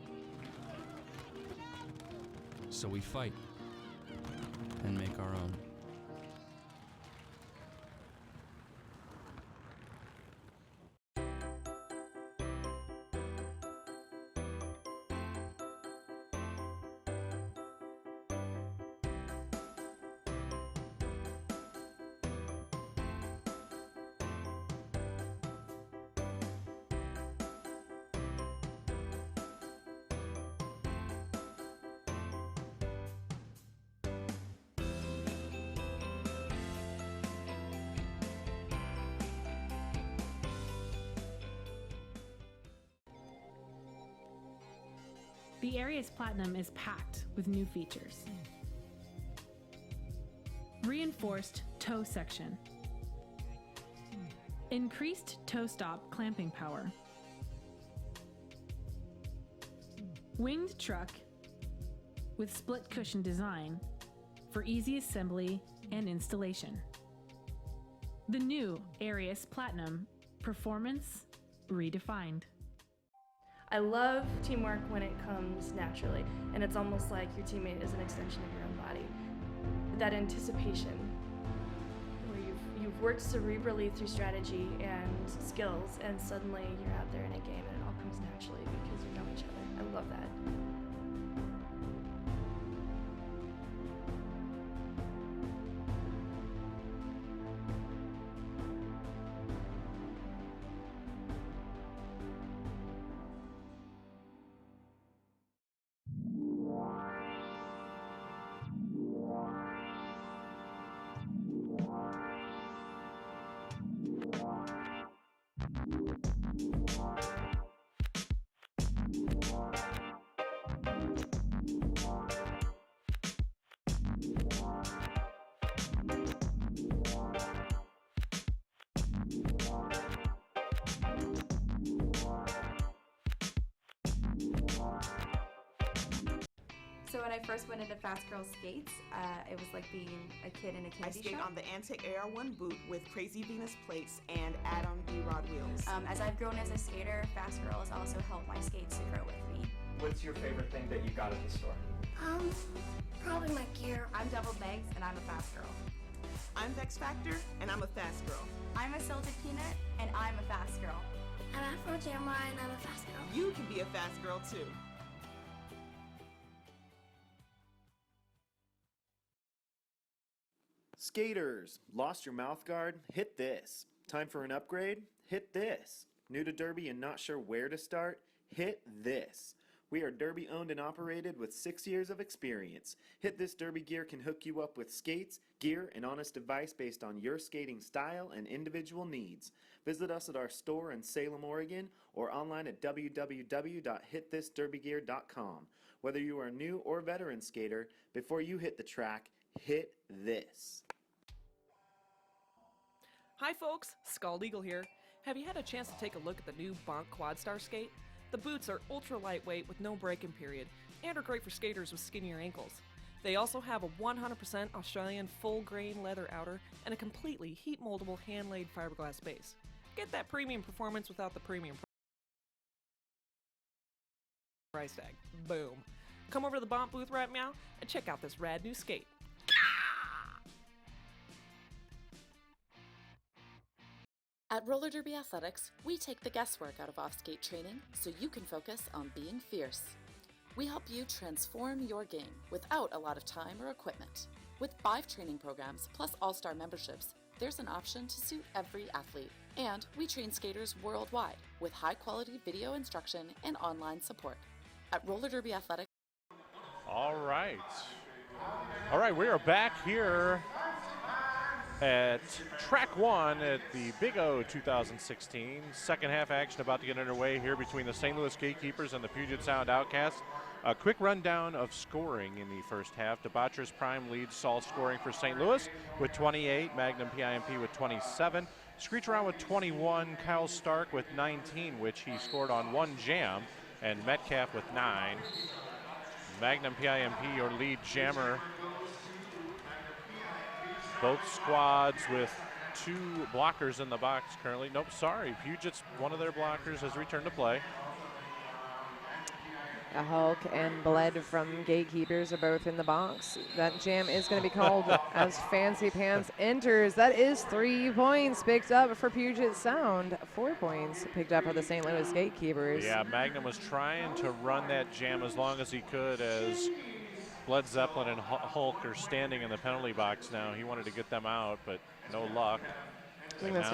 So we fight and make our own. The area's platinum is packed with new features. Reinforced toe section. Increased toe stop clamping power. Winged truck with split cushion design for easy assembly and installation. The new Arius Platinum, performance redefined. I love teamwork when it comes naturally, and it's almost like your teammate is an extension of your own body. That anticipation, where you've worked cerebrally through strategy and skills, and suddenly you're out there in a game and it all comes naturally because you know each other. I love that. So when I first went into Fast Girl Skates, it was like being a kid in a candy I skate shop. on the Antic AR1 boot with Crazy Venus plates and add-on D-rod wheels. As I've grown as a skater, Fast Girl has also helped my skates to grow with me. What's your favorite thing that you got at the store? Probably my gear. I'm Double Banks, and I'm a Fast Girl. I'm Vex Factor, and I'm a fast girl. I'm a Salted Peanut, and I'm a Fast Girl. I'm Afro Jammer, and I'm a Fast Girl. You can be a fast girl too. Skaters, lost your mouth guard? Hit this. Time for an upgrade? Hit this. New to Derby and not sure where to start? Hit this. We are Derby owned and operated with 6 years of experience. Hit This Derby Gear can hook you up with skates, gear, and honest advice based on your skating style and individual needs. Visit us at our store in Salem, Oregon, or online at www.hitthisderbygear.com. Whether you are a new or veteran skater, before you hit the track, hit this. Hi folks, Scald Eagle here. Have you had a chance to take a look at the new Bonk Quadstar skate? The boots are ultra lightweight with no break-in period, and are great for skaters with skinnier ankles. They also have a 100% Australian full-grain leather outer and a completely heat-moldable hand-laid fiberglass base. Get that premium performance without the premium price tag. Boom. Come over to the Bonk booth right now and check out this rad new skate. At Roller Derby Athletics, we take the guesswork out of off-skate training so you can focus on being fierce. We help you transform your game without a lot of time or equipment. With 5 training programs plus all-star memberships, there's an option to suit every athlete. And we train skaters worldwide with high-quality video instruction and online support. At Roller Derby Athletics. All right, we are back here at Track 1 at the Big O 2016. Second half action about to get underway here between the St. Louis GateKeepers and the Puget Sound Outcasts. A quick rundown of scoring in the first half. Debaucherous Prime leads Saul scoring for St. Louis with 28, Magnum PIMP with 27, Screech around with 21, Kyle Stark with 19, which he scored on 1 jam, and Metcalf with 9. Magnum PIMP, your lead jammer. Both squads with 2 blockers in the box currently. Nope, sorry. Puget's one of their blockers has returned to play. A Hulk and Bled from GateKeepers are both in the box. That jam is going to be called as Fancy Pants enters. That is 3 points picked up for Puget Sound. 4 points picked up for the St. Louis GateKeepers. Yeah, Magnum was trying to run that jam as long as he could as Bled Zeppelin and Hulk are standing in the penalty box now. He wanted to get them out, but no luck. I think that's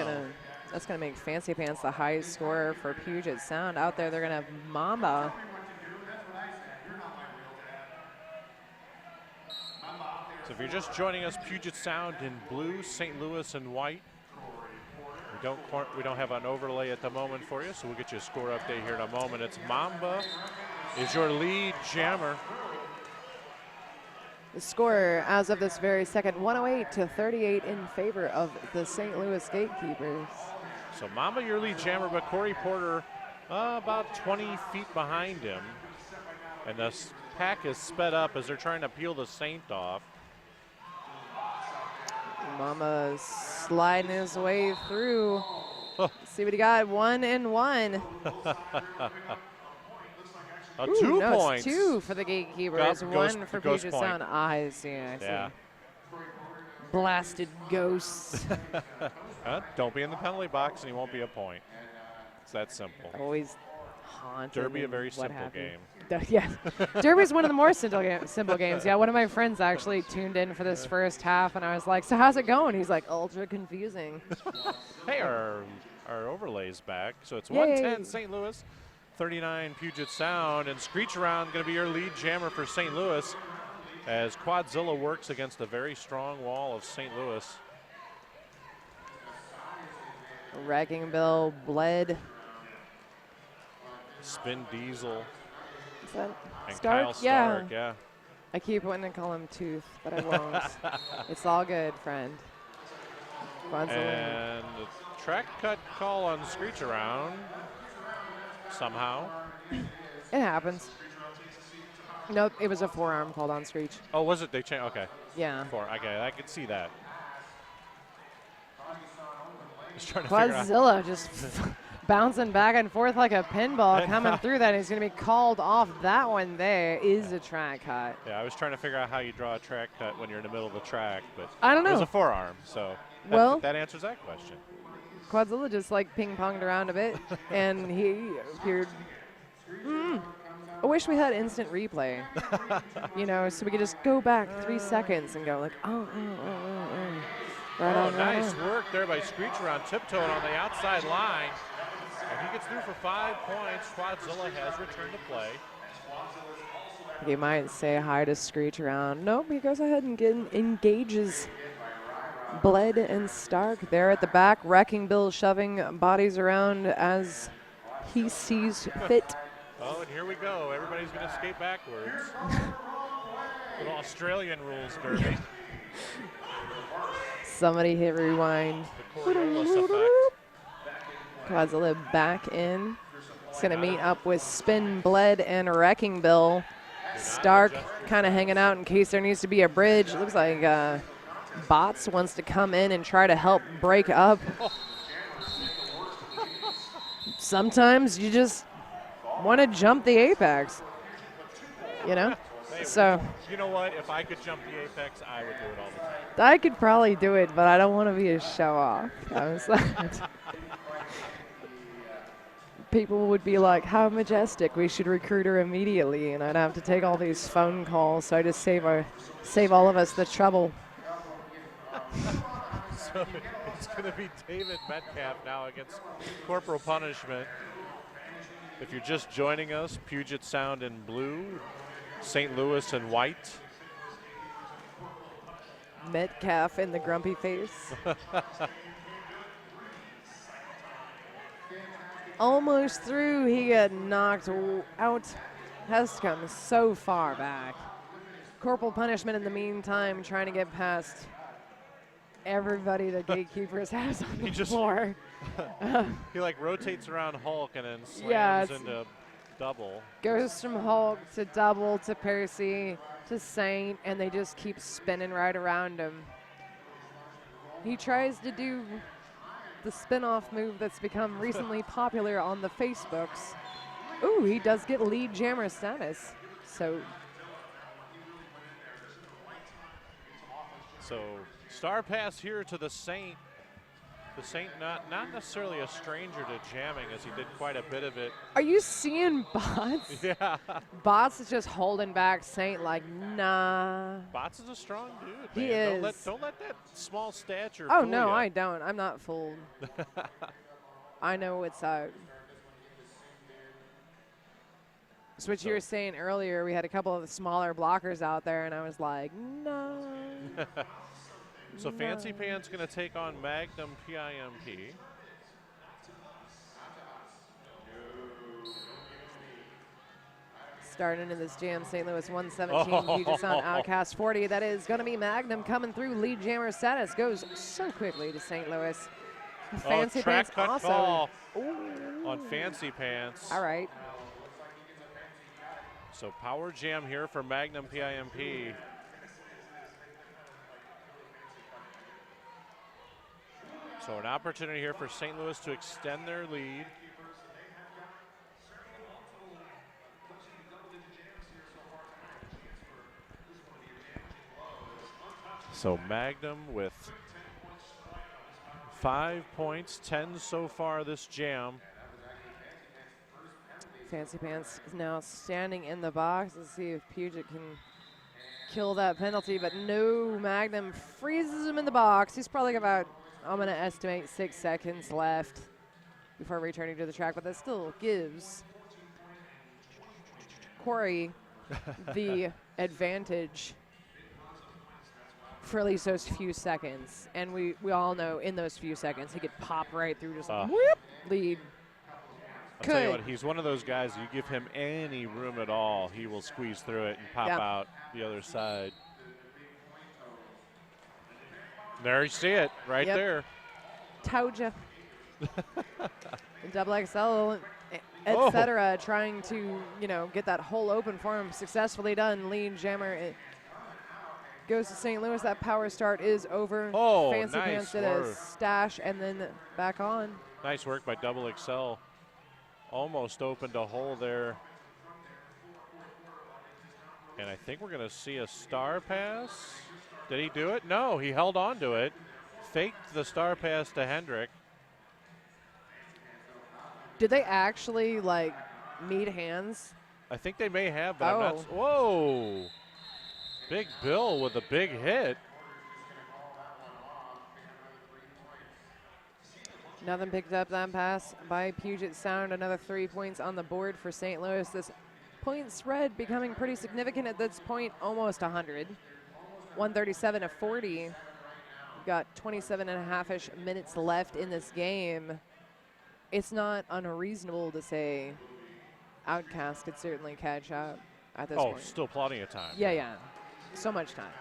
gonna make Fancy Pants the highest scorer for Puget Sound. Out there, they're gonna have Mamba. So if you're just joining us, Puget Sound in blue, St. Louis in white. We don't have an overlay at the moment for you, so we'll get you a score update here in a moment. It's Mamba is your lead jammer. The score as of this very second, 108 to 38 in favor of the St. Louis GateKeepers. So Mamba, your lead jammer, but Corey Porter about 20 feet behind him. And the pack is sped up as they're trying to peel the Saint off. Mamba sliding his way through. See what he got, 1 and 1. 2 no, points. It's 2 for the Gatekeepers, 1 for Puget Sound. I see. Blasted ghosts. Don't be in the penalty box and he won't be a point. It's that simple. Always haunted. Derby, a very simple game. Yeah, Derby's one of the more simple games. Yeah, one of my friends actually tuned in for this first half, and I was like, so how's it going? He's like, ultra confusing. Hey, our overlay's back. So it's Yay. 110 St. Louis, 39 Puget Sound, and Screech around going to be your lead jammer for St. Louis as Quadzilla works against a very strong wall of St. Louis. Wrecking Bill, Bled. Spin Diesel. Is that and Stark? Kyle Stark, yeah. I keep wanting to call him Tooth, but I won't. It's all good, friend. And the track cut call on Screech around somehow. It happens. Nope, it was a forearm called on Screech. Oh, was it? They changed? Okay. Yeah. Okay, I could see that. Just trying to figure out. Quadzilla just bouncing back and forth like a pinball coming through that. He's going to be called off. That one there is a track cut. Yeah, I was trying to figure out how you draw a track cut when you're in the middle of the track, but I don't know. It was a forearm, so that answers that question. Quadzilla just like ping-ponged around a bit, and he appeared. I wish we had instant replay, so we could just go back 3 seconds and go like, Right on, nice work there by Screech around tiptoeing on the outside line. And he gets through for 5 points. Quadzilla has returned to play. You might say hi to Screech around. Nope, he goes ahead and engages Bled and Stark there at the back. Wrecking Bill shoving bodies around as he sees fit. Oh, and here we go. Everybody's going to skate backwards. Little Australian rules, Derby. Somebody hit rewind. Quadzilla back in. He's going to meet up with Spin, Bled, and Wrecking Bill. Stark kind of hanging out in case there needs to be a bridge. It looks like Bots wants to come in and try to help break up. Sometimes you just want to jump the apex, So. You know what? If I could jump the apex, I would do it all the time. I could probably do it, but I don't want to be a show-off. People would be like, how majestic, we should recruit her immediately, and I'd have to take all these phone calls, so I just save all of us the trouble. So it's going to be David Metcalf now against Corporal Punishment. If you're just joining us, Puget Sound in blue, St. Louis in white. Metcalf in the grumpy face. Almost through, he got knocked out. Has come so far back. Corporal Punishment in the meantime trying to get past everybody the Gatekeepers has on the floor. He rotates around Hulk and then slams into double. Goes from Hulk to double to Percy to Saint, and they just keep spinning right around him. He tries to do the spin-off move that's become recently popular on the Facebooks. Ooh, he does get lead jammer status. So star pass here to the Saint. The Saint not necessarily a stranger to jamming, as he did quite a bit of it. Are you seeing Bots? Yeah. Bots is just holding back Saint like, nah. Bots is a strong dude, man. He is. Don't let that small stature Oh, fool no, ya. I don't. I'm not fooled. I know what's up. So what you were saying earlier, we had a couple of the smaller blockers out there, and I was like, no. So Fancy Pants going to take on Magnum PIMP. Starting in this jam, St. Louis 117, Puget Sound Outcast 40. That is going to be Magnum coming through. Lead jammer status goes so quickly to St. Louis. Fancy track Pants cut also. call Ooh. on Fancy Pants. All right. So power jam here for Magnum PIMP. So an opportunity here for St. Louis to extend their lead. So Magnum with 5 points, 10 so far this jam. Fancy Pants is now standing in the box. Let's see if Puget can kill that penalty, but no, Magnum freezes him in the box. He's probably about, I'm going to estimate 6 seconds left before returning to the track, but that still gives Corey the advantage for at least those few seconds. And we all know in those few seconds he could pop right through, just whoop, lead. I'll tell you what, he's one of those guys, you give him any room at all, he will squeeze through it and pop out the other side. There you see it, right there. Told ya. Double XL, etc., trying to, get that hole open for him. Successfully done. Lead jammer. It goes to St. Louis. That power start is over. Fancy Pants did a stash and then back on. Nice work by Double XL. Almost opened a hole there. And I think we're going to see a star pass. Did he do it? No, he held on to it. Faked the star pass to Hendrick. Did they actually, meet hands? I think they may have, but I'm not. Whoa. Big Bill with a big hit. Nothing picked up that pass by Puget Sound. Another 3 points on the board for St. Louis. This point spread becoming pretty significant at this point, almost 100. 137-40. We've got 27 and a half-ish minutes left in this game. It's not unreasonable to say Outcasts could certainly catch up at this point. Still plenty of time. Yeah. So much time.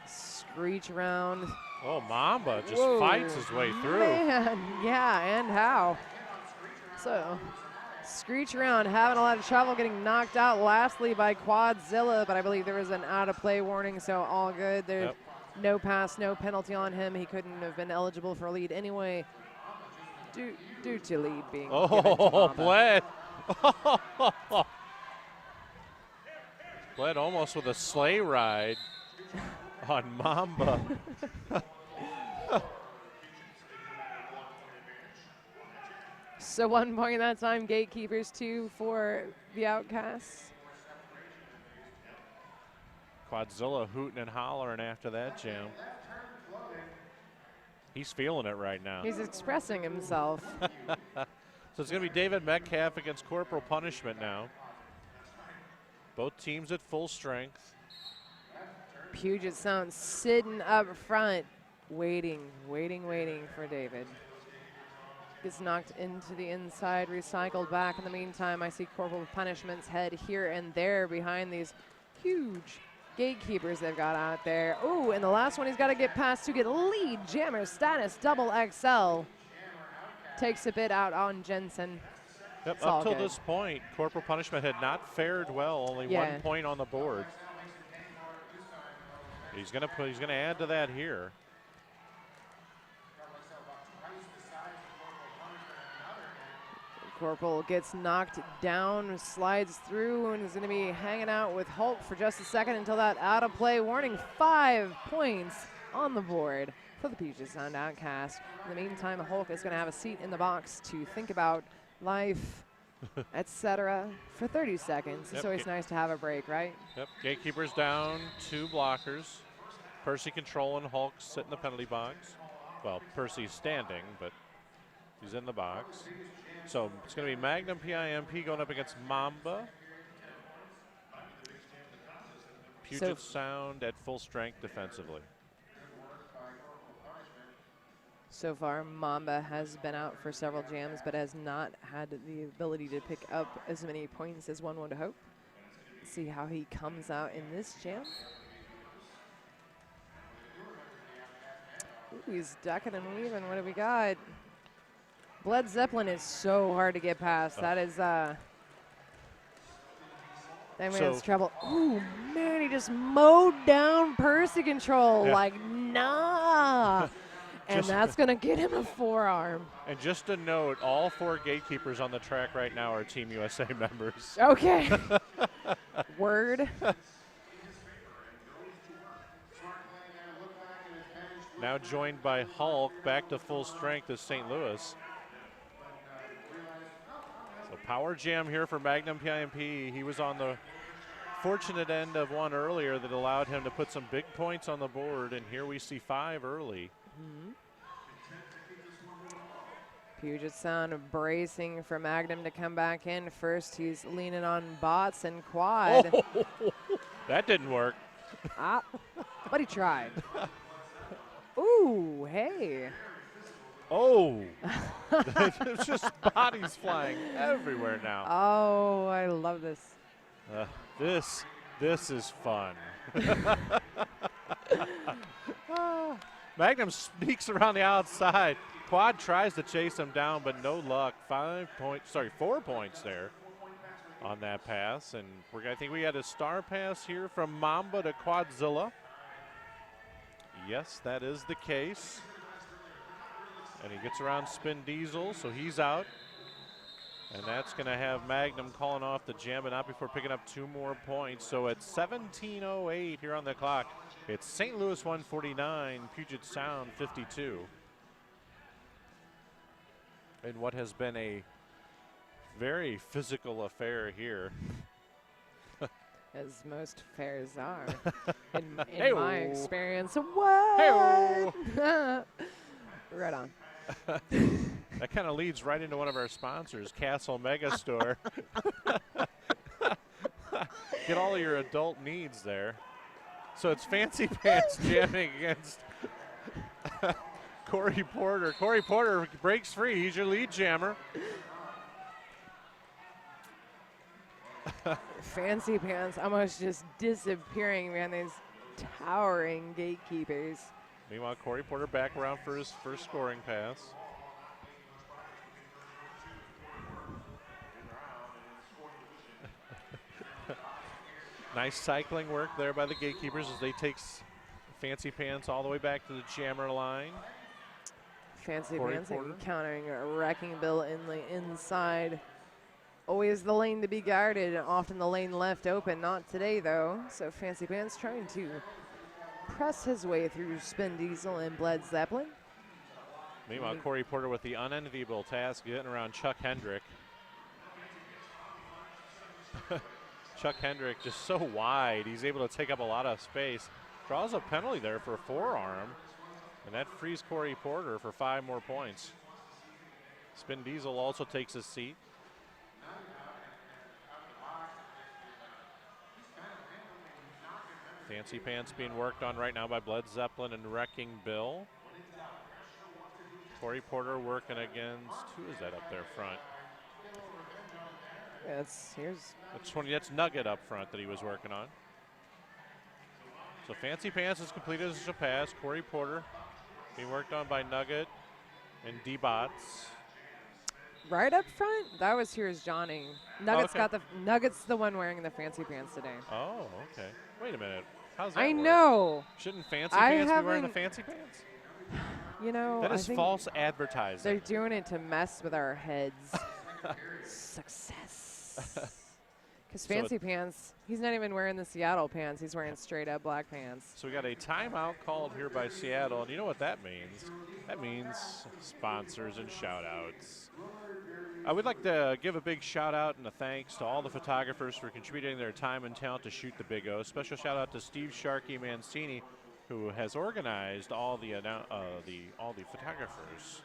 Screech around. Oh, Mamba just fights his way through. Man, yeah, and how. So, Screech around, having a lot of trouble, getting knocked out lastly by Quadzilla, but I believe there was an out-of-play warning, so all good. There's no pass, no penalty on him. He couldn't have been eligible for a lead anyway, due to lead being given to Bled. Bled almost with a sleigh ride on Mamba. So 1 point that time, Gatekeepers 2 for the Outcasts. Quadzilla hooting and hollering after that jam. He's feeling it right now. He's expressing himself. So it's going to be David Metcalf against Corporal Punishment now. Both teams at full strength. Puget Sound sitting up front, waiting for David. Gets knocked into the inside, recycled back. In the meantime, I see Corporal Punishment's head here and there behind these huge Gatekeepers they've got out there. Ooh, and the last one he's got to get past to get lead jammer status. Double XL takes a bit out on Jensen. Yep, up till this point, Corporal Punishment had not fared well. Only 1 point on the board. He's gonna add to that here. Corporal gets knocked down, slides through, and is going to be hanging out with Hulk for just a second until that out-of-play warning. 5 points on the board for the Puget Sound Outcast. In the meantime, Hulk is going to have a seat in the box to think about life, etc. for 30 seconds. It's always nice to have a break, right? Yep, Gatekeepers down, 2 blockers. Percy controlling, Hulk sitting in the penalty box. Well, Percy's standing, but he's in the box. So it's going to be Magnum PIMP going up against Mamba. Puget Sound at full strength defensively. So far, Mamba has been out for several jams, but has not had the ability to pick up as many points as one would hope. See how he comes out in this jam. he's ducking and weaving. What do we got? Bled Zeppelin is so hard to get past. That is, that man's trouble. Ooh, man, he just mowed down Percy Control. Yeah. Like, nah. And that's going to get him a forearm. And just a note, all 4 gatekeepers on the track right now are Team USA members. Okay. Word. Now joined by Hulk, back to full strength is St. Louis. So power jam here for Magnum PIMP. He was on the fortunate end of one earlier that allowed him to put some big points on the board, and here we see 5 early. Puget Sound bracing for Magnum to come back in. First, he's leaning on bots and quad. Oh, that didn't work. But he tried. Ooh, hey. Oh, there's just bodies flying everywhere now. Oh, I love this. This is fun. Magnum sneaks around the outside. Quad tries to chase him down, but no luck. 4 points there on that pass. And I think we had a star pass here from Mamba to Quadzilla. Yes, that is the case. And he gets around Spin Diesel, so he's out. And that's going to have Magnum calling off the jam, but not before picking up 2 more points. So at 17:08 here on the clock, it's St. Louis 149, Puget Sound 52. In what has been a very physical affair here. As most fairs are, in Hey-o. my experience. What? Right on. That kind of leads right into one of our sponsors, Castle Mega Store. Get all of your adult needs there. So it's Fancy Pants jamming against Corey Porter. Corey Porter breaks free. He's your lead jammer. Fancy Pants almost just disappearing behind these towering gatekeepers. Meanwhile, Corey Porter back around for his first scoring pass. Nice cycling work there by the gatekeepers as they take Fancy Pants all the way back to the jammer line. Fancy Corey Pants Porter. encountering a Wrecking Bill in the inside. Always the lane to be guarded, often the lane left open. Not today, though. So Fancy Pants trying to press his way through Spin Diesel and Bled Zeppelin. Meanwhile, Corey Porter with the unenviable task getting around Chuck Hendrick. Chuck Hendrick just so wide. He's able to take up a lot of space. Draws a penalty there for a forearm. And that frees Corey Porter for 5 more points. Spin Diesel also takes his seat. Fancy Pants being worked on right now by Bled Zeppelin and Wrecking Bill. Corey Porter working against, who is that up there front? Yeah, That's Nugget up front that he was working on. So Fancy Pants has completed his pass. Corey Porter being worked on by Nugget and D-Bots. Right up front, that was Here's Johnny. Nuggets okay. Nuggets the one wearing the Fancy Pants today. Oh, okay. Wait a minute. How's that I work? know. Shouldn't Fancy Pants be wearing the haven't- Fancy Pants? You know, That I is think false advertising. they're doing it to mess with our heads. Success. Because Fancy Pants, he's not even wearing the Seattle pants. He's wearing straight up black pants. So we got a timeout called here by Seattle, and you know what that means? That means sponsors and shout-outs. I would like to give a big shout-out and a thanks to all the photographers for contributing their time and talent to shoot the Big O. Special shout-out to Steve Sharkey Mancini, who has organized all the photographers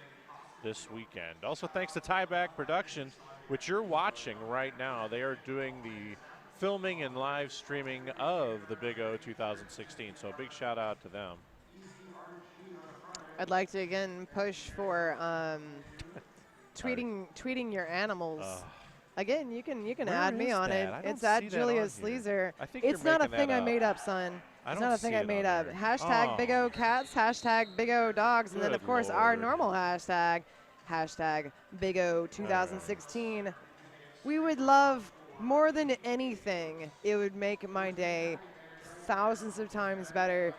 this weekend. Also, thanks to Tieback Productions, which you're watching right now. They are doing the filming and live streaming of the Big O 2016. So a big shout out to them. I'd like to again push for tweeting your animals Again, you can Where add me is on it. that? I don't It's at see that Julia on here. Sleazer. I think It's you're not a making thing that I up. made up, son. I It's don't not a see thing I it made on up. here. Hashtag Big O Cats, hashtag Big O Dogs, and then, of Good course, our Lord. normal hashtag, hashtag Big O 2016. We would love more than anything, it would make my day thousands of times better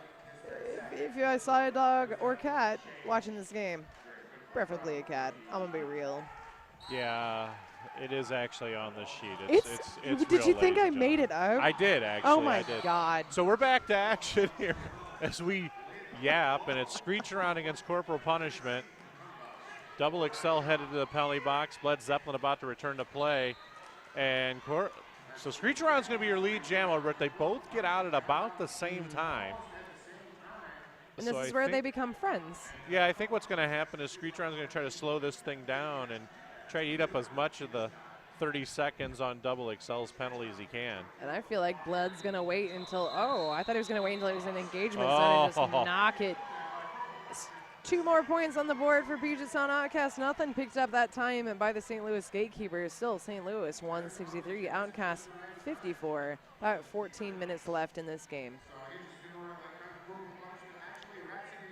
if I saw a dog or cat watching this game. Preferably a cat. I'm going to be real. Yeah, it is actually on the sheet. It's Did you real, think ladies I and made gentlemen. it up? I did, actually. Oh, my I did. God. So we're back to action here as we yap, and it's Screech around against Corporal Punishment. Double XL headed to the penalty box. Bled Zeppelin about to return to play. And so Screech around is going to be your lead jammer, but they both get out at about the same time. And this is where they become friends. Yeah, I think what's going to happen is Screech around is going to try to slow this thing down and try to eat up as much of the 30 seconds on Double XL's penalty as he can. And I feel like Bled's going to wait until, I thought he was going to wait until he was in engagement zone and just knock it. 2 more points on the board for Puget Sound Outcasts. Nothing picked up that time by the St. Louis Gatekeepers. Still St. Louis 163, Outcasts 54. About 14 minutes left in this game.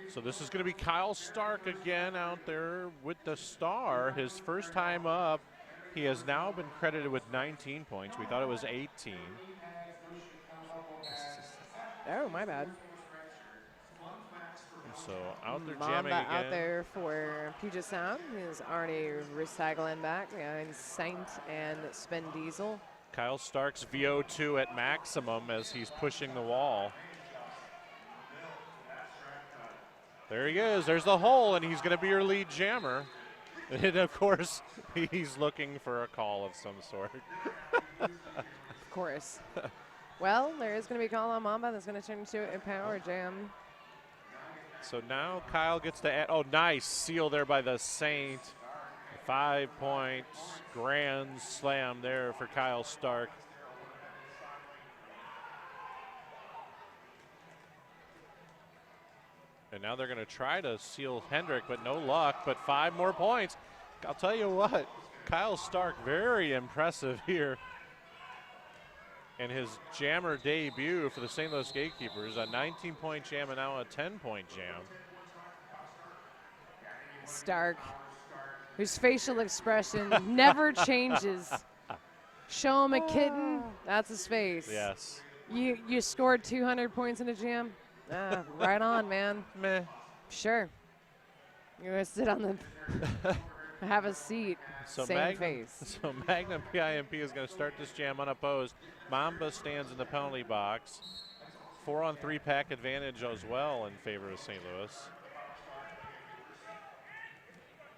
So this is going to be Kyle Stark again out there with the star. His first time up. He has now been credited with 19 points. We thought it was 18. Oh, my bad. So out there jamming Mamba again. out there for Puget Sound. He's already recycling back behind Saint and Spin Diesel. Kyle Stark's VO2 at maximum as he's pushing the wall. There he is. There's the hole, and he's going to be your lead jammer. And, of course, he's looking for a call of some sort. Of course. Well, there is going to be a call on Mamba that's going to turn into a power jam. So now Kyle gets to add. Oh, nice seal there by the Saint. 5 points. Grand slam there for Kyle Stark. And now they're going to try to seal Hendrick, but no luck. But 5 more points. I'll tell you what, Kyle Stark, very impressive here in his jammer debut for the St. Louis Gatekeepers. A 19-point jam and now a 10-point jam. Stark, whose facial expression never changes. Show him a kitten, that's his face. Yes. You scored 200 points in a jam? Right on, man. Meh. Sure. You're going to sit on the, have a seat, So same face. So Magnum PIMP is going to start this jam unopposed. Mamba stands in the penalty box. 4-on-3 pack advantage as well in favor of St. Louis.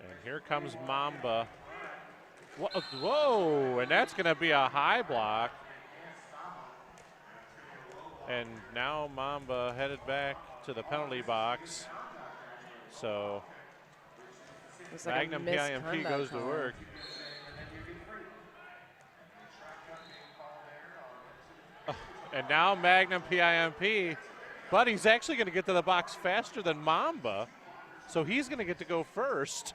And here comes Mamba. Whoa, and that's going to be a high block. And now Mamba headed back to the penalty box. So like Magnum PIMP goes to work. And now Magnum PIMP, but he's actually going to get to the box faster than Mamba. So he's going to get to go first.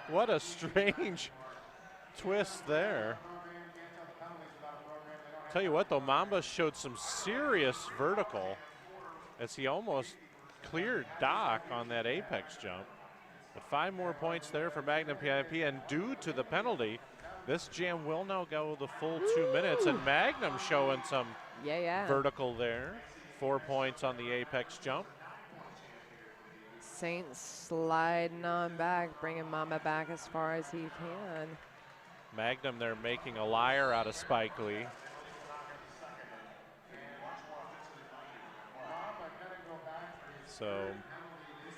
What a strange twist there. Tell you what, though, Mamba showed some serious vertical as he almost cleared Doc on that apex jump. But 5 more points there for Magnum PIP, and due to the penalty, this jam will now go the full 2 minutes, and Magnum showing some vertical there. 4 points on the apex jump. Saint sliding on back, bringing Mamba back as far as he can. Magnum, they're making a liar out of Spike Lee. So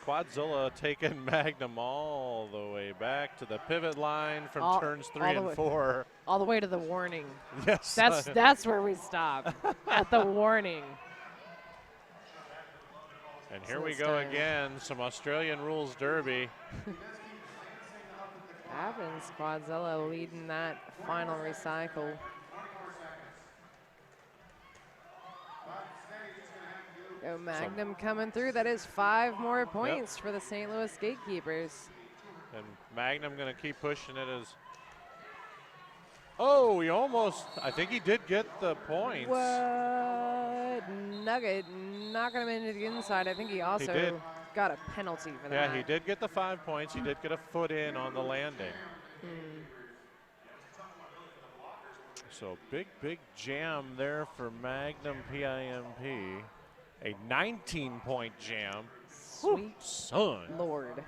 Quadzilla taking Magnum all the way back to the pivot line from turns 3 and 4. All the way to the warning. Yes. That's where we stop, at the warning. And here we go again, some Australian rules derby. Happens, Quadzilla leading that final recycle. Go Magnum coming through. That is 5 more points for the St. Louis Gatekeepers. And Magnum going to keep pushing it as Oh, he almost, I think he did get the points. What? Nugget knocking him into the inside. I think he also got a penalty for that. Yeah, he did get the 5 points. He did get a foot in on the landing. So big jam there for Magnum PIMP. A 19-point jam. Sweet son. Lord.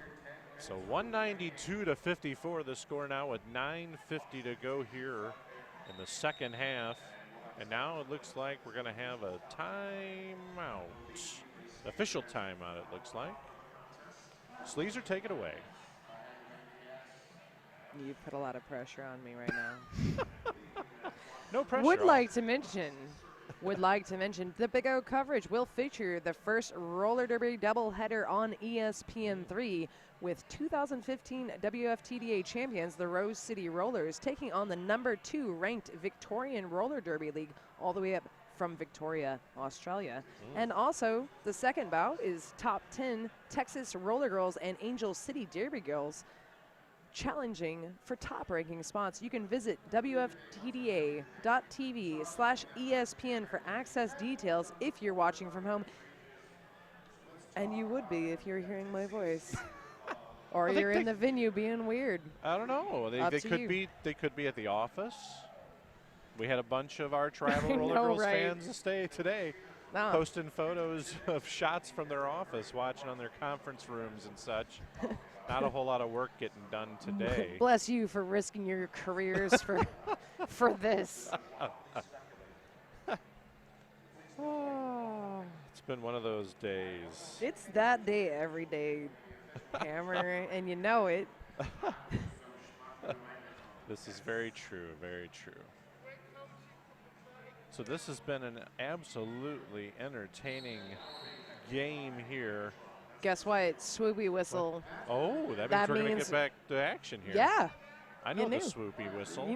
So 192-54 the score now with 9:50 to go here in the second half. And now it looks like we're going to have a timeout. Official timeout, it looks like. Sleazer, take it away. You put a lot of pressure on me right now. No pressure. Would like to mention the Big O coverage will feature the first roller derby doubleheader on ESPN3 with 2015 WFTDA champions, the Rose City Rollers, taking on the number 2 ranked Victorian Roller Derby League all the way up from Victoria, Australia. And also the second bout is top 10 Texas Roller Girls and Angel City Derby Girls challenging for top ranking spots. You can visit WFTDA.tv/ESPN for access details if you're watching from home. And you would be if you're hearing my voice. Or you're in the venue being weird. I don't know. They could be at the office. We had a bunch of our Tribal Roller Girls fans today posting photos of shots from their office, watching on their conference rooms and such. Not a whole lot of work getting done today. Bless you for risking your careers for this. Oh, it's been one of those days. It's that day every day, Hammer, and you know it. This is very true, very true. So this has been an absolutely entertaining game here. Guess what? Swoopy whistle. Oh, that means we're going to get back to action here. Yeah. I know the swoopy whistle.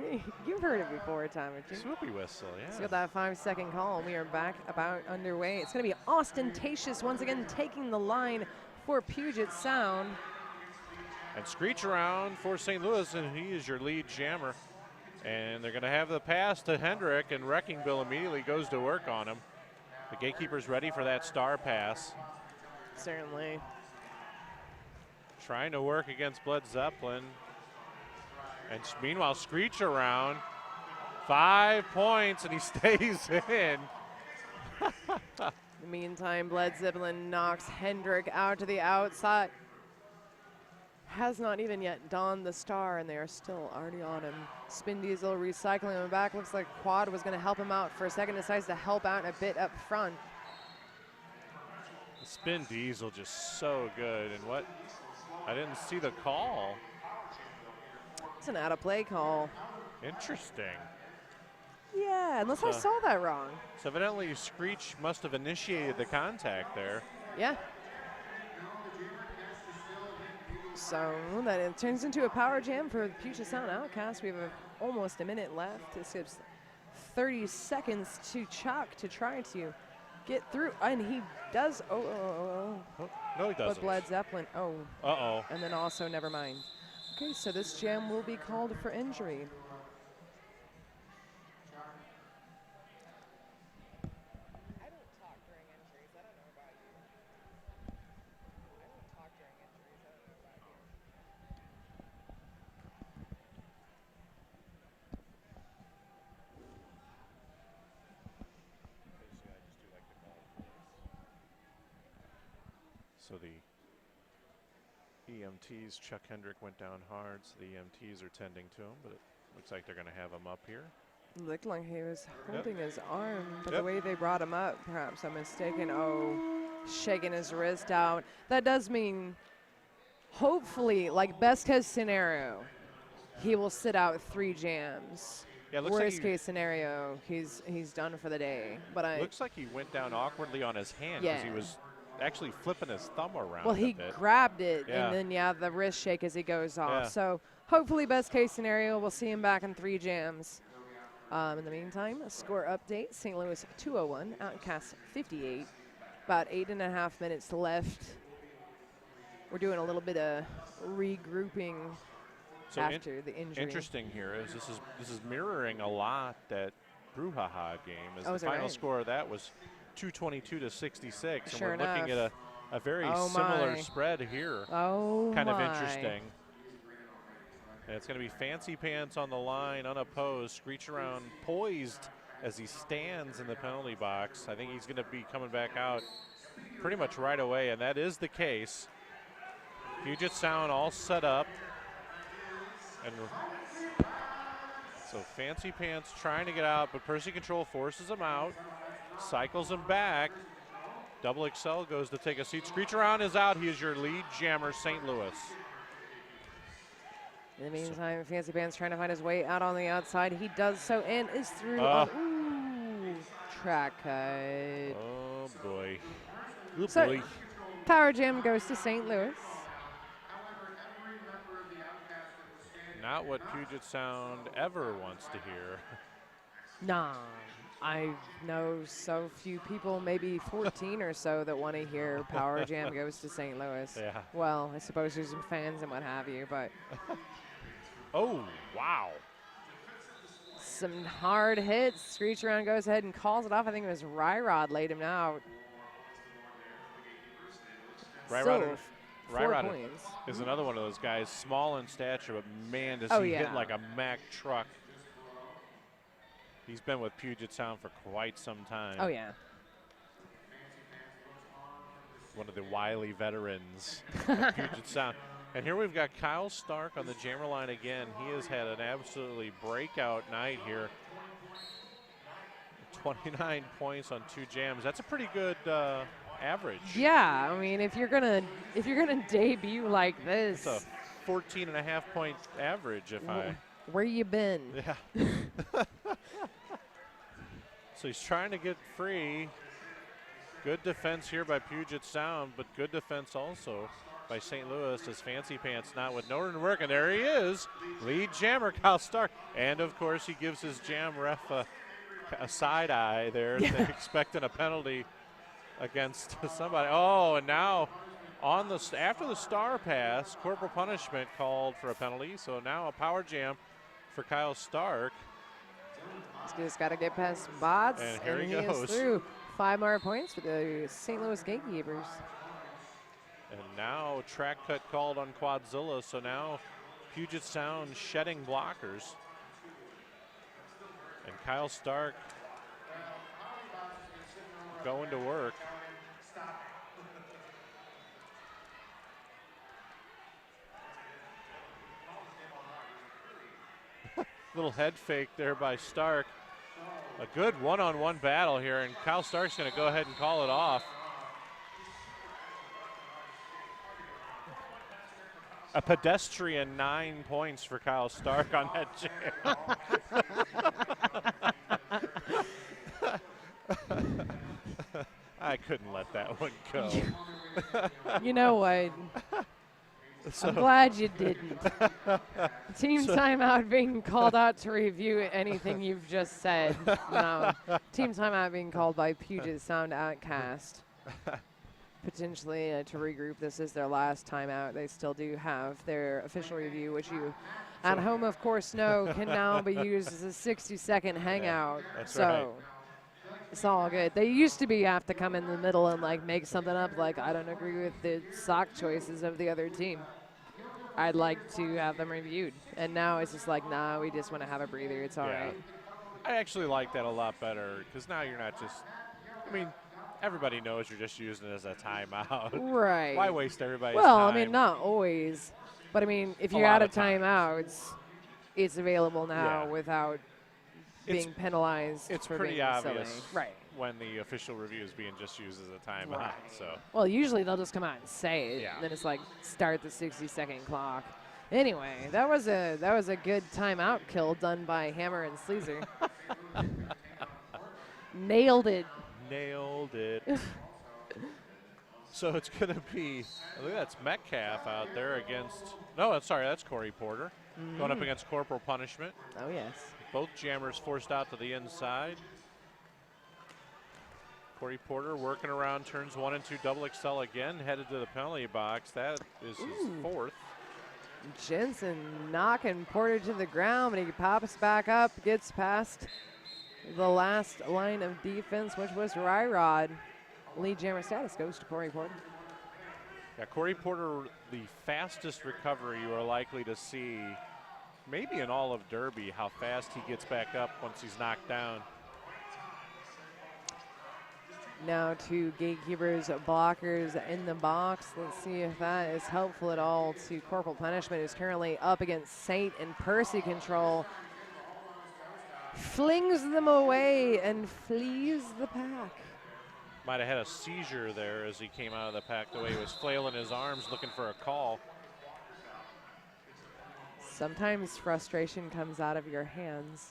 You've heard it before, Tom, haven't you? Swoopy whistle, yeah. Let's get that 5-second call, and we are back about underway. It's going to be ostentatious once again, taking the line for Puget Sound. And Screech around for St. Louis, and he is your lead jammer. And they're going to have the pass to Hendrick, and Wrecking Bill immediately goes to work on him. The Gatekeepers ready for that star pass. Certainly. Trying to work against Blood Zeppelin. And meanwhile, Screech around. 5 points, and he stays in. In the meantime, Blood Zeppelin knocks Hendrick out to the outside. Has not even yet donned the star, and they are still already on him. Spin Diesel recycling him back. Looks like Quad was going to help him out for a second. Decides to help out a bit up front. The Spin Diesel just so good. And what? I didn't see the call. It's an out-of-play call. Interesting. Yeah, unless I saw that wrong. So evidently Screech must have initiated the contact there. Yeah. So that it turns into a power jam for the Puget Sound Outcasts. We have almost a minute left. This gives 30 seconds to Chuck to try to get through. And he does. No, he doesn't. But Blood Zeppelin. Oh. Uh-oh. And then also, never mind. Okay, so this jam will be called for injury. So the EMTs, Chuck Hendrick went down hard, so the EMTs are tending to him, but it looks like they're going to have him up here. Looked like he was holding his arm, but the way they brought him up, perhaps I'm mistaken. Oh, shaking his wrist out. That does mean, hopefully, like best case scenario, he will sit out 3 jams. Yeah, looks Worst like case scenario, he's done for the day. But looks like he went down awkwardly on his hand because he was actually flipping his thumb around. Well, he grabbed it, Yeah. and then, the wrist shake as he goes off. Yeah. So hopefully, best case scenario, we'll see him back in 3 jams. In the meantime, a score update, St. Louis 201, Outcasts 58. About 8.5 minutes left. We're doing a little bit of regrouping So after the injury. Interesting here is this is mirroring a lot that Brouhaha game. As Oh, the is it final right? score of that was 222 to 66, Sure and we're looking enough. at a very Oh similar my. spread here. Oh kind of my. interesting. And it's going to be Fancy Pants on the line, unopposed. Screech around, poised as he stands in the penalty box. I think he's going to be coming back out pretty much right away, and that is the case. Puget Sound all set up. And so Fancy Pants trying to get out, but Percy Control forces him out, cycles him back. Double XL goes to take a seat. Screech around is out. He is your lead jammer, St. Louis. In the meantime, Fancy Pants trying to find his way out on the outside. He does so and is through. Ooh, track cut. Oh, boy. Good So, boy. Power Jam goes to St. Louis. Not what Puget Sound ever wants to hear. Nah, I know so few people, maybe 14 or so, that want to hear Power Jam goes to St. Louis. Yeah. Well, I suppose there's some fans and what have you, but. Oh, wow. Some hard hits. Screech around goes ahead and calls it off. I think it was Ryrod laid him out. Ryrod points. is another one of those guys, small in stature, but man, does he hit like a Mack truck. He's been with Puget Sound for quite some time. Oh, yeah. One of the wily veterans of Puget Sound. And here we've got Kyle Stark on the jammer line again. He has had an absolutely breakout night here. 29 points on 2 jams. That's a pretty good average. Yeah, I mean, if you're gonna debut like this, it's a 14.5 point average. Where you been? Yeah. So he's trying to get free. Good defense here by Puget Sound, but good defense also by St. Louis as Fancy Pants not with Northern work, and there he is, lead jammer Kyle Stark, and of course he gives his jam ref a side eye there, expecting a penalty against somebody. Oh, and now after the star pass, corporal punishment called for a penalty, so now a power jam for Kyle Stark. He's just got to get past Bots, and here he is goes. through. 5 more points for the St. Louis GateKeepers. And now track cut called on Quadzilla, so now Puget Sound shedding blockers. And Kyle Stark going to work. Little head fake there by Stark. A good one-on-one battle here, and Kyle Stark's going to go ahead and call it off. A pedestrian 9 points for Kyle Stark on that jam. I couldn't let that one go. You know what? I'm glad you didn't. Team timeout being called out to review anything you've just said. No. Team timeout being called by Puget Sound Outcast. Potentially to regroup. This is their last timeout. They still do have their official review, which you at home, of course, know can now be used as a 60-second hangout. That's so right. it's all good. They used to have to come in the middle and like make something up, like I don't agree with the sock choices of the other team. I'd like to have them reviewed. And now it's just like, nah, we just want to have a breather. It's all right. I actually like that a lot better because now you're not just, I mean, everybody knows you're just using it as a timeout. Right. Why waste everybody's well, time? I mean, not always. But, I mean, if you're out of timeouts, it's available now without being penalized. It's for pretty being obvious silly. Right. when the official review is being just used as a timeout. Right. So. Well, usually they'll just come out and say it. Yeah. And then it's like start the 60-second clock. Anyway, that was a good timeout kill done by Hammer and Sleazer. Nailed it. Nailed it. So it's going to be, I think that's Metcalf out there against, no, sorry, that's Corey Porter going up against Corporal Punishment. Oh, yes. Both jammers forced out to the inside. Corey Porter working around turns 1 and 2 double XL again, headed to the penalty box. That is his 4th. Jensen knocking Porter to the ground, but he pops back up, gets past the last line of defense, which was Ryrod. Lead jammer status goes to Corey Porter. Yeah, Corey Porter, the fastest recovery you are likely to see, maybe in all of Derby, how fast he gets back up once he's knocked down. Now to Gatekeepers blockers in the box. Let's see if that is helpful at all to Corporal Punishment, who's currently up against Saint and Percy Control. Flings them away and flees the pack. Might have had a seizure there as he came out of the pack, the way he was flailing his arms looking for a call. Sometimes frustration comes out of your hands.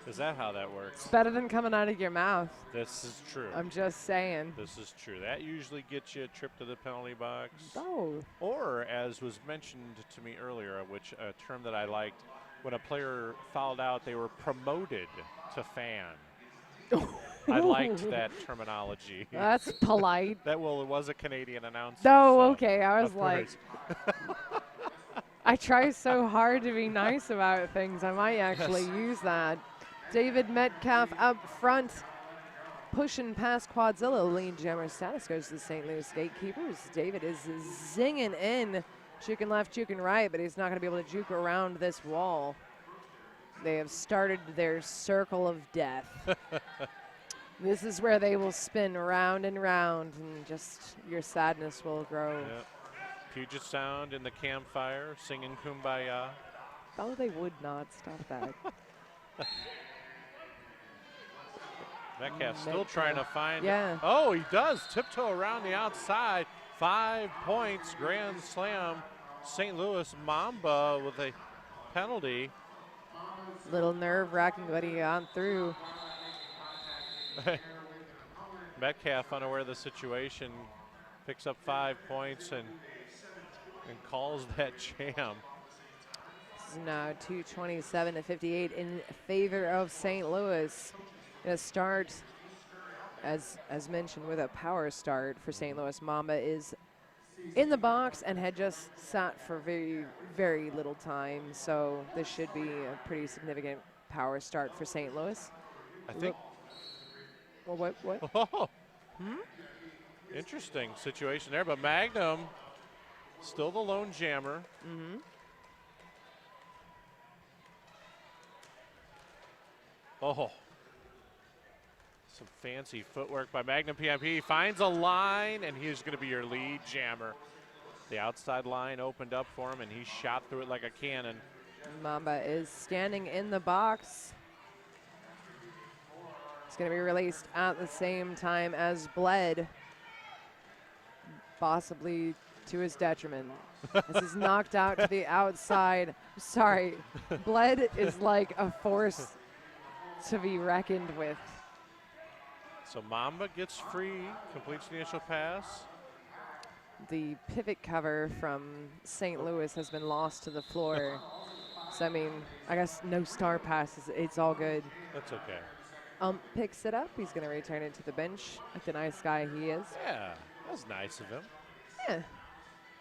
Is that how that works? It's better than coming out of your mouth. This is true. I'm just saying. This is true. That usually gets you a trip to the penalty box. Oh. Or, as was mentioned to me earlier, which a term that I liked, when a player fouled out, they were promoted to fan. I liked that terminology. That's polite. That was a Canadian announcer. Oh, so okay. I was like, I try so hard to be nice about things. I might actually use that. David Metcalf up front, pushing past Quadzilla. Lead jammer status goes to the St. Louis Gatekeepers. David is zinging in, juking left, juking right, but he's not going to be able to juke around this wall. They have started their circle of death. This is where they will spin round and round, and just your sadness will grow. Yep. Puget Sound in the campfire, singing Kumbaya. Oh, they would not stop that. Metcalf still trying to find. Yeah. Oh, he does tiptoe around the outside. 5 points, grand slam. St. Louis Mamba with a penalty. Little nerve-wracking, but he got through. Metcalf, unaware of the situation, picks up 5 points and calls that jam. This is now 227-58 in favor of St. Louis. Gonna start, as mentioned, with a power start for St. Louis. Mamba is in the box and had just sat for very, very little time, so this should be a pretty significant power start for St. Louis. I think. Well, what? Oh, interesting situation there, but Magnum still the lone jammer. Mm-hmm. Oh. Some fancy footwork by Magnum PMP. Finds a line, and he's going to be your lead jammer. The outside line opened up for him, and he shot through it like a cannon. Mamba is standing in the box. He's going to be released at the same time as Bled, possibly to his detriment. This is knocked out to the outside. Sorry, Bled is like a force to be reckoned with. So Mamba gets free, completes the initial pass. The pivot cover from St. Louis has been lost to the floor. So, I mean, I guess no star passes. It's all good. That's okay. Picks it up. He's going to return it to the bench like the nice guy he is. Yeah, that was nice of him. Yeah.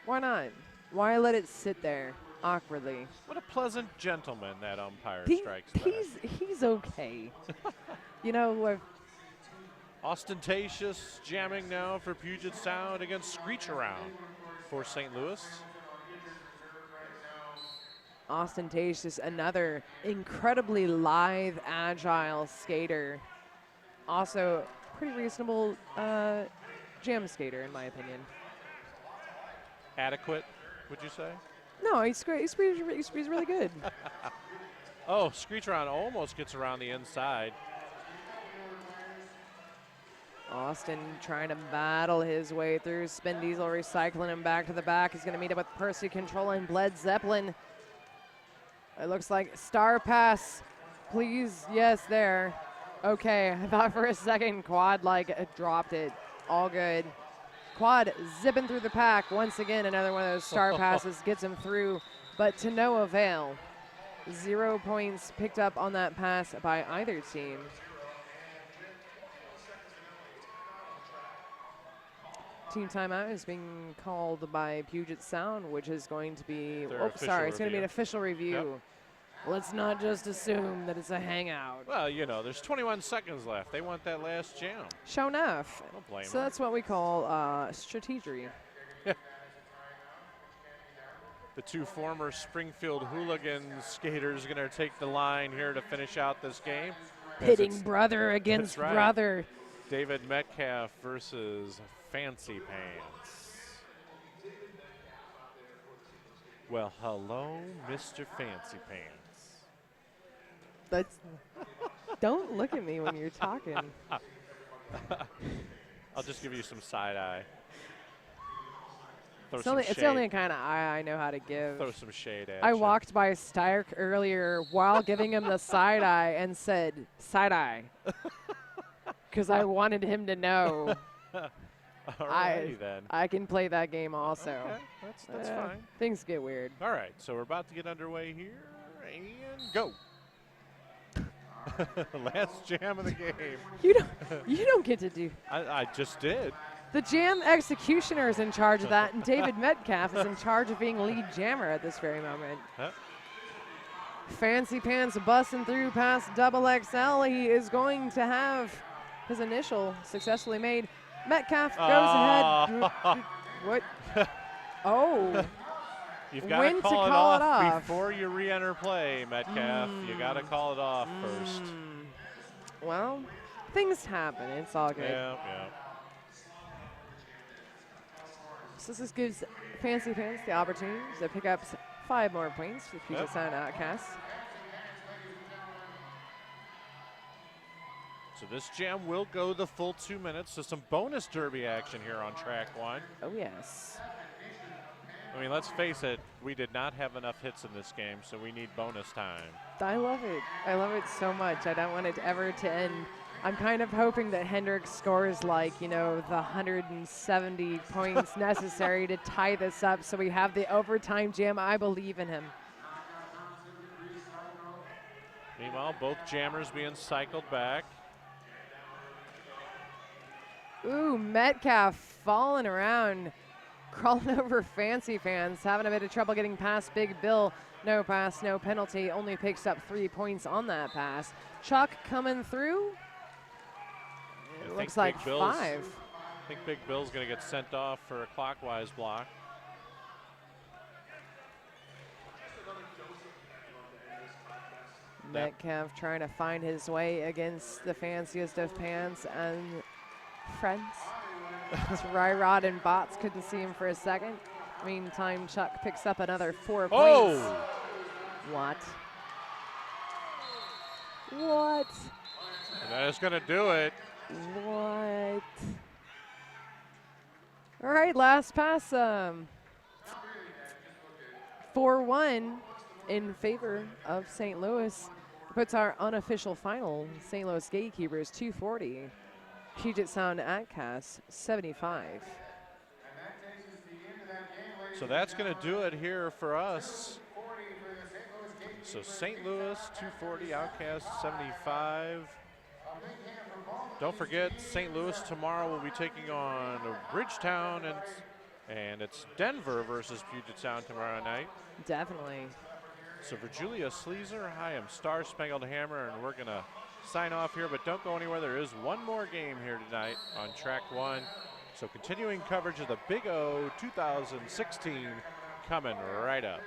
Why not? Why let it sit there awkwardly? What a pleasant gentleman that umpire strikes. He's okay. You know, ostentatious jamming now for Puget Sound against Screech around for St. Louis. Ostentatious, another incredibly lithe, agile skater. Also, pretty reasonable jam skater, in my opinion. Adequate, would you say? No, he's great. He's really good. Oh, Screech around almost gets around the inside. Austin trying to battle his way through. Spin Diesel recycling him back to the back. He's going to meet up with Percy Control and Bled Zeppelin. It looks like star pass. Please, yes, there. Okay, I thought for a second Quad dropped it. All good. Quad zipping through the pack. Once again, another one of those star passes gets him through, but to no avail. 0 points picked up on that pass by either team. team timeout is being called by Puget Sound, which is going to be, It's going to be an official review. Yep. Let's not just assume that it's a hangout. Well, you know, there's 21 seconds left. They want that last jam. Show enough. I don't blame So them. that's what we call strategery. The two former Springfield Hooligans skaters going to take the line here to finish out this game. Pitting brother against that's right. brother. David Metcalf versus Fancy Pants. Well, hello, Mr. Fancy Pants. That's. Don't look at me when you're talking. I'll just give you some side eye. It's the only kind of eye I know how to give. Throw some shade at I you. walked by Stark earlier while giving him the side eye and said, side eye. Because I wanted him to know. Alrighty then. I can play that game also. Okay, that's fine. Things get weird. All right, so we're about to get underway here, and go. Last jam of the game. You don't get to do. I just did. The jam executioner is in charge of that, and David Metcalf is in charge of being lead jammer at this very moment. Huh? Fancy Pants busting through past Double XL. He is going to have his initial successfully made. Metcalf goes ahead. What? Oh. You've got to call it off before you re-enter play, Metcalf. You got to call it off first. Well, things happen. It's all good. Yeah. So this gives Fancy Pants the opportunity to pick up 5 more points for Puget Sound Outcasts. So this jam will go the full 2 minutes. So some bonus derby action here on track 1. Oh, yes. I mean, let's face it, we did not have enough hits in this game, so we need bonus time. I love it. I love it so much. I don't want it ever to end. I'm kind of hoping that Hendricks scores like, the 170 points necessary to tie this up so we have the overtime jam. I believe in him. Meanwhile, both jammers being cycled back. Ooh, Metcalf falling around, crawling over Fancy Pants, having a bit of trouble getting past Big Bill. No pass, no penalty, only picks up 3 points on that pass. Chuck coming through. It looks like 5. I think Big Bill's going to get sent off for a clockwise block. Metcalf trying to find his way against the fanciest of pants and friends. Ryrod and Bots couldn't see him for a second. Meantime, Chuck picks up another 4 points. What? And that is going to do it. What? All right, last pass. 4-1 in favor of St. Louis. Puts our unofficial final, St. Louis Gatekeepers 240. Puget Sound Outcasts 75. So that's going to do it here for us. So St. Louis 240, Outcasts 75. Don't forget, St. Louis tomorrow will be taking on Bridgetown, and it's Denver versus Puget Sound tomorrow night. Definitely. So for Julia Sleazer, I am Star Spangled Hammer, and we're going to sign off here, but don't go anywhere. There is one more game here tonight on track 1. So continuing coverage of the Big O 2016 coming right up.